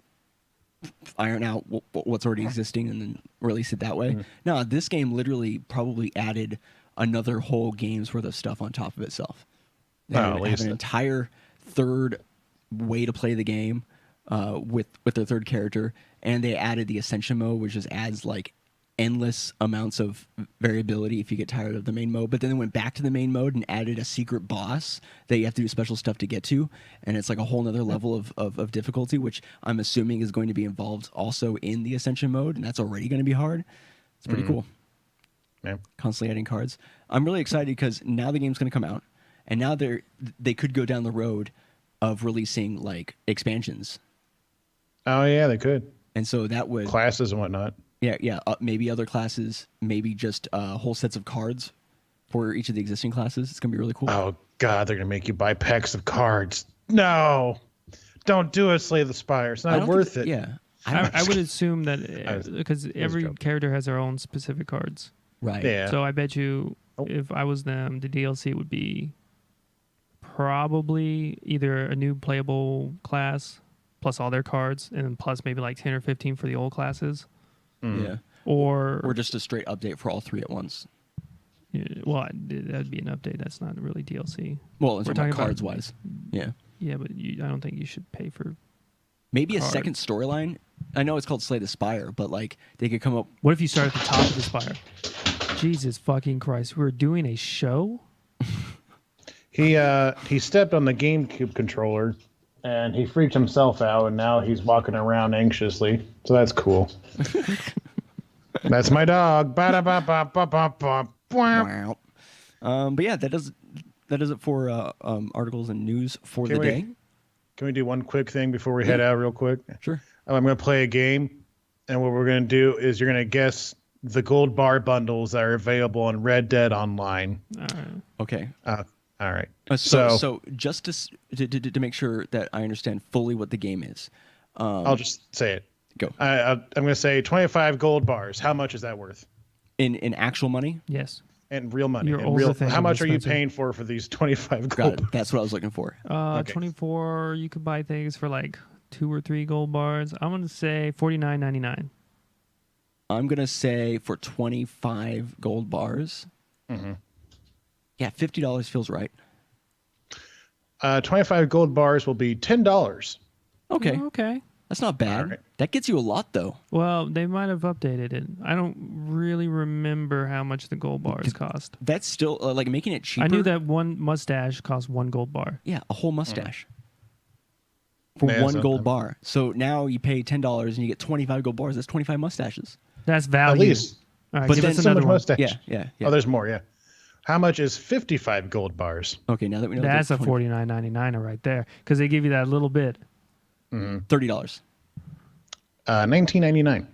S1: iron out what's already existing and then release it that way. No, this game literally probably added another whole game's worth of stuff on top of itself. They
S2: Oh,
S1: have,
S2: at
S1: have
S2: least
S1: an
S2: it-
S1: entire third way to play the game with their third character, and they added the Ascension mode, which just adds like endless amounts of variability if you get tired of the main mode. But then they went back to the main mode and added a secret boss that you have to do special stuff to get to, and it's like a whole nother level of difficulty, which I'm assuming is going to be involved also in the Ascension mode, and that's already going to be hard. It's pretty cool.
S2: Yeah.
S1: Constantly adding cards. I'm really excited because now the game's going to come out, and now they could go down the road of releasing like expansions,
S2: Oh yeah, they could.
S1: and so that would
S2: Classes and whatnot.
S1: yeah maybe other classes, maybe just whole sets of cards for each of the existing classes. It's gonna be really cool.
S2: Oh God, they're gonna make you buy packs of cards. No, don't do it, Slay the Spire. It's
S1: I
S2: not
S1: don't
S2: worth
S1: think-
S2: it.
S1: Yeah, I don't,
S3: I would assume that
S2: was-
S3: because every
S2: joking.
S3: character has their own specific cards.
S1: right.
S2: Yeah.
S3: So I bet you,
S2: Oh.
S3: if I was them, the DLC would be probably either a new playable class plus all their cards, and then plus maybe like 10 or 15 for the old classes,
S1: Yeah,
S3: or
S1: or just a straight update for all three at once.
S3: well, that would be an update. That's not really DLC.
S1: Well, in
S3: We're
S1: terms of
S3: talking about-
S1: cards wise, yeah.
S3: Yeah, but I don't think you should pay for.
S1: Maybe a
S3: Cards.
S1: second storyline. I know it's called Slay the Spire, but like they could come up.
S3: What if you start at the top of the spire? Jesus fucking Christ! We're doing a show.
S2: He stepped on the GameCube controller and he freaked himself out, and now he's walking around anxiously. So that's cool. That's my dog. Ba-da-ba-ba-ba-ba-ba.
S1: Wow. But yeah, that does it for articles and news for the day.
S2: Can we do one quick thing before we head out real quick?
S1: Sure.
S2: I'm going to play a game, and what we're going to do is you're going to guess the gold bar bundles that are available on Red Dead Online.
S3: All right.
S1: Okay.
S2: All right.
S1: So just to make sure that I understand fully what the game is,
S2: I'll just say it.
S1: go
S2: I'm going to say 25 gold bars. How much is that worth?
S1: in actual money.
S3: Yes.
S2: And real money.
S3: You're
S2: And real,
S3: overthinking
S2: how much
S3: this,
S2: are you
S3: Spencer.
S2: paying for these 25
S1: Got
S2: gold
S1: it.
S2: bars?
S1: That's what I was looking for.
S2: Okay.
S3: 24. You could buy things for like 2 or 3 gold bars. I'm gonna say $49.99.
S1: I'm gonna say for 25 gold bars. Yeah, $50 feels right.
S2: 25 gold bars will be $10.
S1: Okay,
S3: Okay.
S1: that's not bad.
S2: All right.
S1: That gets you a lot though.
S3: Well, they might have updated it. I don't really remember how much the gold bars cost.
S1: That's still like making it cheaper.
S3: I knew that one mustache cost 1 gold bar.
S1: Yeah, a whole mustache for
S2: Yeah,
S1: one
S2: so-
S1: gold bar. So now you pay $10 and you get 25 gold bars. That's 25 mustaches.
S3: That's value.
S2: At least.
S3: All right,
S1: But
S3: give
S1: then-
S3: us
S2: So
S3: another
S2: much
S3: one.
S2: mustache.
S1: Yeah.
S2: Oh, there's more, yeah. How much is 55 gold bars?
S1: Okay, now that we know
S3: That's a
S1: that
S3: $49.99 right there because they give you that little bit.
S1: $30.
S2: $19.99.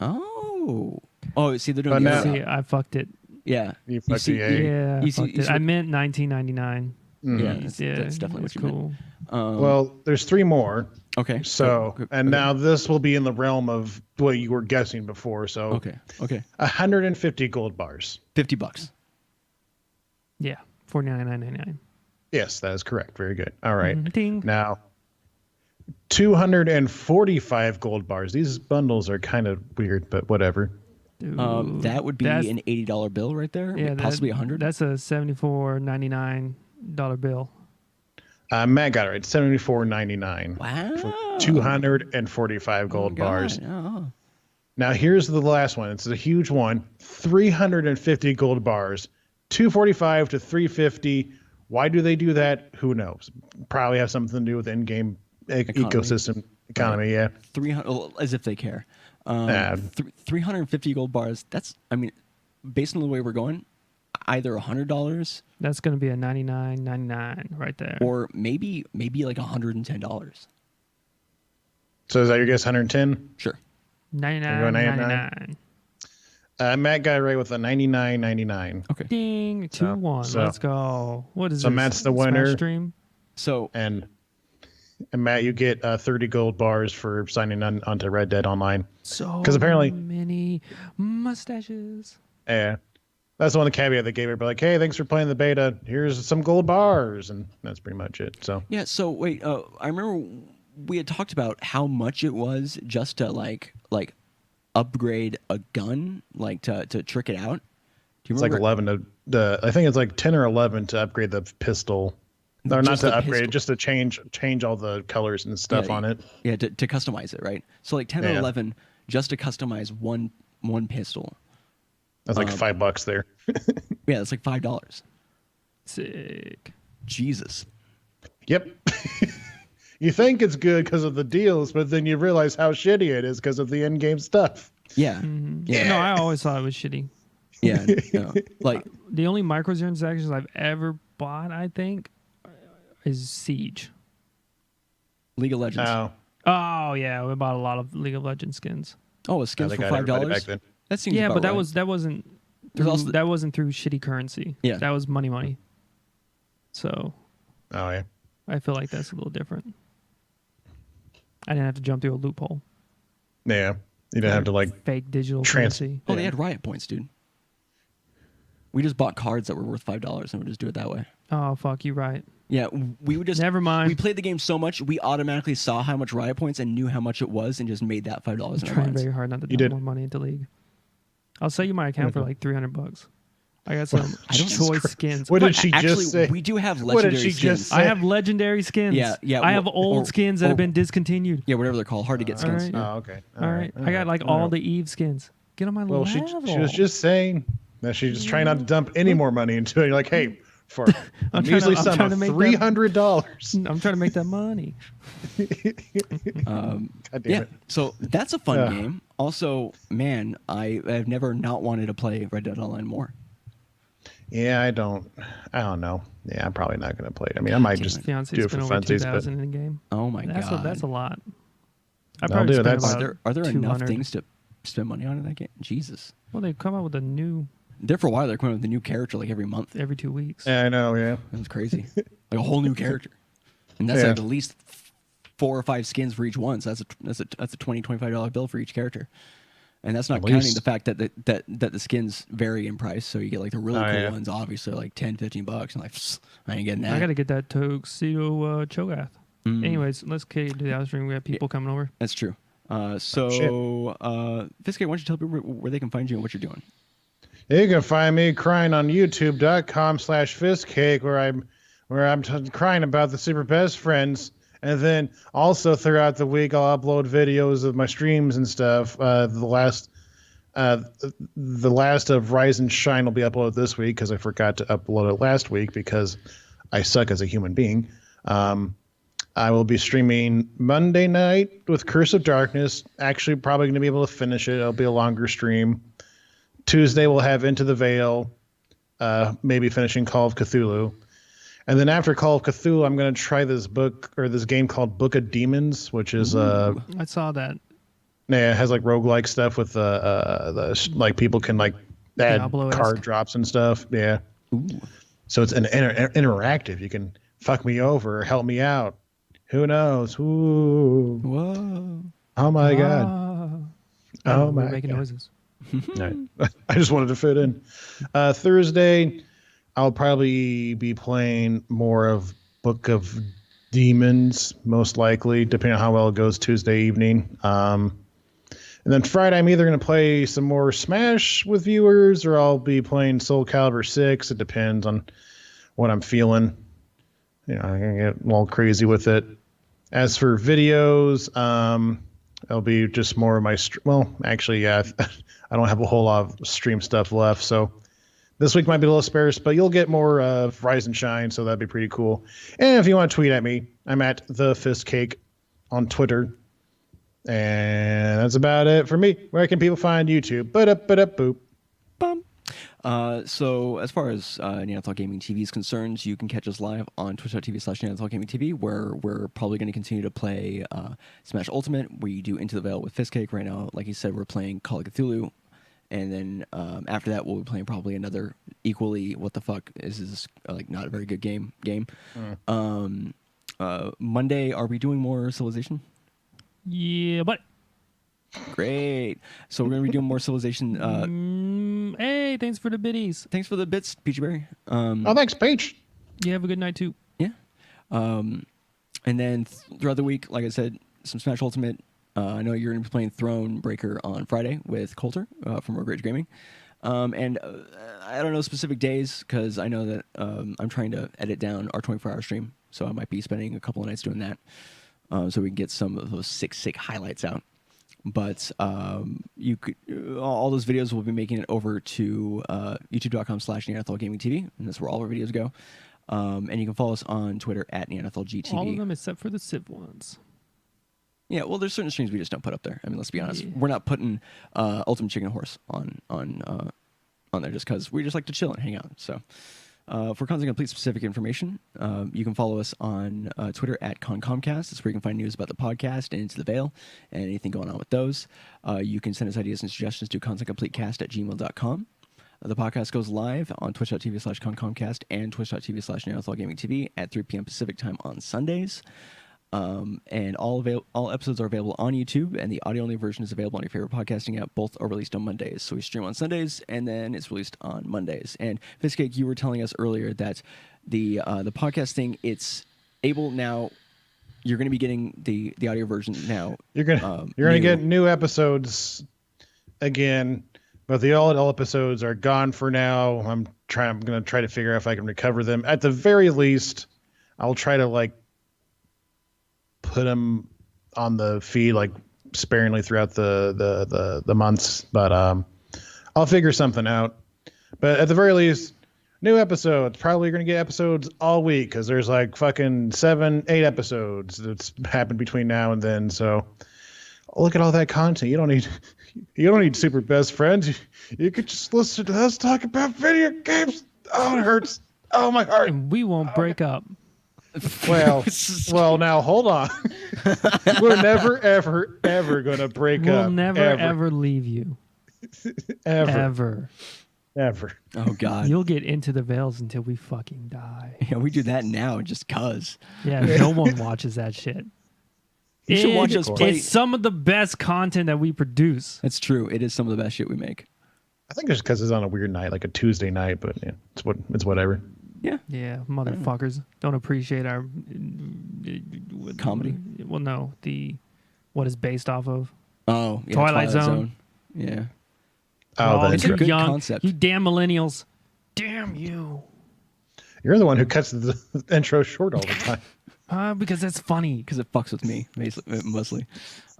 S1: Oh, see, they're doing
S2: But
S1: the
S2: now-
S1: other
S3: See,
S1: route.
S3: I fucked it.
S1: Yeah,
S2: You fucked
S1: see-
S2: the A.
S3: Yeah, I
S1: You see-
S3: fucked
S1: you
S3: it.
S1: see-
S3: I meant $19.99.
S1: yeah, that's,
S3: Yeah,
S1: that's definitely what
S3: it's
S1: you meant.
S3: cool.
S2: Well, there's 3 more.
S1: Okay,
S2: So,
S1: Go-
S2: and
S1: okay.
S2: now this will be in the realm of what you were guessing before. So,
S1: okay,
S2: 150 gold bars.
S1: $50.
S3: Yeah, $49.99.
S2: Yes, that is correct. Very good. All right.
S3: Ding.
S2: Now, 245 gold bars. These bundles are kind of weird, but whatever.
S3: Dude,
S1: That would be
S3: that's-
S1: an $80 bill right there.
S3: yeah,
S1: Possibly 100.
S3: That's a $74.99 bill.
S2: Matt got it right. $74.99
S1: Wow.
S2: for 245 gold
S1: God.
S2: bars.
S1: Oh.
S2: Now, here's the last one. It's a huge one. 350 gold bars. 245 to 350. Why do they do that? Who knows? Probably have something to do with in-game ecosystem economy. Yeah.
S1: 300, well, as if they care.
S2: Nah.
S1: 350 gold bars. That's, I mean, based on the way we're going, either $100
S3: That's going to be a $99.99 right there.
S1: or maybe like $110.
S2: So is that your guess? 110.
S1: Sure.
S3: $99.99.
S2: Matt got it right with a 99.99.
S1: Okay.
S3: Ding, 2-1.
S2: so-
S3: Let's go. What is
S2: so
S3: this?
S2: Matt's the
S3: Smash
S2: winner.
S3: Stream?
S1: So
S2: And Matt, you get 30 gold bars for signing on onto Red Dead Online.
S3: So
S2: 'Cause apparently-
S3: many mustaches.
S2: Yeah. That's the one caveat they gave it. But like, hey, thanks for playing the beta. Here's some gold bars, and that's pretty much it. So
S1: Yeah. So wait, I remember we had talked about how much it was just to like upgrade a gun, like to trick it out. Do you
S2: it's like
S1: remember?
S2: 11 to I think it's like 10 or 11 to upgrade the pistol. Or not
S1: Just
S2: to
S1: the
S2: upgrade,
S1: pistol.
S2: just to change all the colors and stuff on it.
S1: Yeah, to customize it, right? So like 10 or
S2: Yeah.
S1: 11 just to customize one pistol.
S2: That's like $5 there.
S1: Yeah, it's like $5.
S3: Sick.
S1: Jesus.
S2: Yep. You think it's good because of the deals, but then you realize how shitty it is because of the in-game stuff.
S1: Yeah. Yeah.
S3: No, I always thought it was shitty.
S1: Yeah. No. Like
S3: The only microtransactions I've ever bought, I think, is Siege.
S1: League of Legends.
S3: Oh yeah, we bought a lot of League of Legends skins.
S1: Oh, a skin
S2: They
S1: for
S2: got everybody
S1: $5?
S2: back then.
S1: That seems
S3: Yeah,
S1: about
S3: but that
S1: right.
S3: wasn't
S1: There's
S3: through,
S1: also-
S3: that wasn't through shitty currency.
S1: Yeah.
S3: That was money. So
S2: Oh yeah.
S3: I feel like that's a little different. I didn't have to jump through a loophole.
S2: Yeah. You didn't have to like
S3: Fake digital
S2: Trans-
S3: currency.
S1: Oh, they
S2: Yeah.
S1: had riot points, dude. We just bought cards that were worth $5 and we just do it that way.
S3: Oh fuck, you right.
S1: Yeah, we would just
S3: Never mind.
S1: We played the game so much we automatically saw how much riot points and knew how much it was and just made that $5
S3: I'm
S1: in our
S3: trying
S1: minds.
S3: very hard not to
S2: You
S3: dump
S2: did.
S3: more money into League. I'll sell you my account for like $300. I got some
S1: Jesus
S3: choice
S2: Christ.
S3: skins.
S2: What did she
S1: Actually,
S2: just say?
S1: we do have
S2: What did
S1: legendary
S2: she
S1: skins.
S2: just
S3: I have legendary skins.
S1: Yeah,
S3: I have
S1: or-
S3: old
S1: or-
S3: skins that
S1: or-
S3: have been discontinued.
S1: Yeah, whatever they're called, hard to get skins.
S3: Alright.
S1: Yeah.
S2: Oh, okay.
S3: All right. I got like all the Eve skins. Get on my
S2: Well,
S3: level.
S2: she was just saying that she's just trying not to dump any more money into it. You're like, hey, for a
S3: I'm
S2: measly
S3: trying
S2: sum
S3: to
S2: of
S3: make that-
S2: $300.
S3: I'm trying to make that money.
S2: God damn
S1: Yeah,
S2: it.
S1: so that's a fun
S2: Yeah.
S1: game. Also, man, I have never not wanted to play Red Dead Online more.
S2: Yeah, I don't know. Yeah, I'm probably not going to play it. I mean, I might
S1: damn
S2: just
S1: it.
S3: Fiance
S2: do it
S3: spent
S2: for
S3: over
S2: funsies,
S3: 2,000
S2: but
S3: in the game.
S1: Oh my god,
S3: That's a lot. I
S2: I'll
S3: probably
S2: do it.
S3: spent
S2: That's-
S3: about
S1: Are there enough
S3: 200.
S1: things to spend money on in that game? Jesus.
S3: Well, they come out with a new
S1: There for a while, they're coming up with a new character like every month.
S3: every 2 weeks.
S2: yeah, I know. Yeah,
S1: That's crazy. Like a whole new character, and that's
S2: Yeah.
S1: like at least 4 or 5 skins for each one. So that's a $20-$25 bill for each character, and that's not
S2: At
S1: counting
S2: least.
S1: the fact that the skins vary in price. So you get like the really
S2: Oh,
S1: cool
S2: yeah.
S1: ones, obviously like $10-$15, and like I ain't getting that.
S3: I got to get that Tuxedo Cho'Gath.
S1: Mm.
S3: Anyways, let's get to the other stream. We have people coming over.
S1: That's true.
S2: shit.
S1: Fiske, why don't you tell people where they can find you and what you're doing?
S2: you can find me crying on YouTube.com/fistcake, where I'm crying about the Super Best Friends, and then also throughout the week I'll upload videos of my streams and stuff. The last of Rise and Shine will be uploaded this week because I forgot to upload it last week because I suck as a human being. I will be streaming Monday night with Curse of Darkness. Actually, probably going to be able to finish it. It'll be a longer stream. Tuesday we'll have Into the Veil, maybe finishing Call of Cthulhu. And then after Call of Cthulhu, I'm going to try this game called Book of Demons, which is
S3: I saw that.
S2: yeah, it has like roguelike stuff with like people can like add
S3: Diablo-esque.
S2: card drops and stuff. Yeah. So it's an interactive. You can fuck me over, help me out. Who knows? Ooh.
S1: Whoa.
S2: Oh my god. Oh
S3: we're
S2: my
S3: making
S2: god.
S3: noises.
S2: Right. I just wanted to fit in. Thursday, I'll probably be playing more of Book of Demons, most likely, depending on how well it goes Tuesday evening. And then Friday, I'm either going to play some more Smash with viewers, or I'll be playing Soul Calibur 6. It depends on what I'm feeling. You know, I can get all crazy with it. As for videos, it'll be just more of my well, actually, yeah, I don't have a whole lot of stream stuff left, so this week might be a little sparse, but you'll get more of Rise and Shine, so that'd be pretty cool. And if you want to tweet at me, I'm at the Fistcake on Twitter, and that's about it for me. Where can people find YouTube? Boop.
S1: Bum. So as far as Neanderthal Gaming TV is concerned, you can catch us live on twitch.tv/Neanderthal Gaming TV, where we're probably going to continue to play Smash Ultimate. We do Into the Veil with Fistcake right now. Like you said, we're playing Call of Cthulhu, and then after that, we'll be playing probably another equally what the fuck is this like not a very good game. Monday, are we doing more Civilization?
S3: Yeah, but
S1: Great. So we're going to be doing more Civilization.
S3: hey, thanks for the biddies.
S1: Thanks for the bits, Peachy Berry.
S2: Oh, thanks, Peach.
S3: You have a good night too.
S1: Yeah. And then throughout the week, like I said, some Smash Ultimate. I know you're going to be playing Throne Breaker on Friday with Coulter from Rogue Rage Gaming. And I don't know specific days because I know that I'm trying to edit down our 24-hour stream. So I might be spending a couple of nights doing that so we can get some of those sick highlights out. But you could all those videos will be making it over to youtube.com/NeanderthalGamingTV, and that's where all our videos go. And you can follow us on Twitter at NeanderthalGTV.
S3: All of them except for the Civ ones.
S1: Yeah, well, there's certain streams we just don't put up there. I mean, let's be honest.
S3: Yeah.
S1: We're not putting Ultimate Chicken Horse on there just because we just like to chill and hang out. So for content complete specific information, you can follow us on Twitter at ConComcast. That's where you can find news about the podcast and Into the Veil and anything going on with those. You can send us ideas and suggestions to contentcompletecast@gmail.com. The podcast goes live on twitch.tv/ConComcast and twitch.tv/NeanderthalGamingTV at 3 p.m. Pacific time on Sundays. And all episodes are available on YouTube, and the audio-only version is available on your favorite podcasting app. Both are released on Mondays. So we stream on Sundays, and then it's released on Mondays. And Fiskcake, you were telling us earlier that the podcast thing, it's able now. You're going to be getting the audio version now.
S2: You're gonna get new episodes again, but the old episodes are gone for now. I'm gonna try to figure out if I can recover them. At the very least, I'll try to put them on the feed sparingly throughout the months, but I'll figure something out. But at the very least, new episodes. Probably going to get episodes all week because there's fucking 7-8 episodes that's happened between now and then. So look at all that content. You don't need super best friends. You could just listen to us talk about video games. Oh, it hurts. Oh, my heart.
S3: And we won't break up.
S2: Well, now hold on. We're never, ever going to break up.
S3: We'll never, ever leave you.
S2: Ever.
S1: Oh, God.
S3: You'll get Into the Veils until we fucking die.
S1: Yeah, we do that now just cuz.
S3: Yeah, no one watches that shit.
S1: You should watch us play.
S3: It's some of the best content that we produce.
S1: That's true. It is some of the best shit we make.
S2: I think it's because it's on a weird night, like a Tuesday night, but yeah, it's whatever.
S3: Yeah, motherfuckers don't appreciate our
S1: comedy.
S3: Well, no, what is based off of.
S1: Oh, yeah,
S3: Twilight Zone.
S1: Yeah.
S2: Oh,
S1: it's a good
S3: young,
S1: concept.
S3: You damn millennials. Damn you.
S2: You're the one who cuts the intro short all the time.
S3: Because that's funny.
S1: Because it fucks with me, mostly.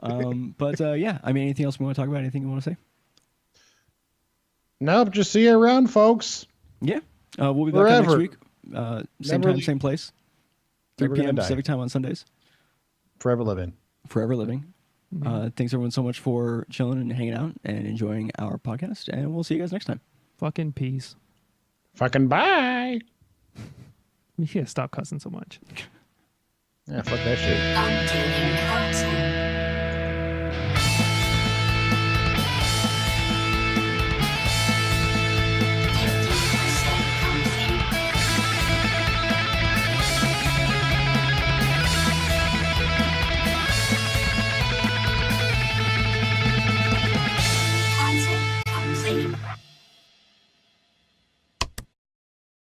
S1: But yeah, I mean, anything else we want to talk about? Anything you want to say?
S2: Nope, just see you around, folks.
S1: Yeah. We'll be back next week. Same time, same place. 3 p.m. Pacific time on Sundays.
S2: Forever living.
S3: Mm-hmm.
S1: Thanks everyone so much for chilling and hanging out and enjoying our podcast. And we'll see you guys next time.
S3: Fucking peace.
S2: Fucking bye.
S3: We gotta stop cussing so much.
S2: Yeah, fuck that shit.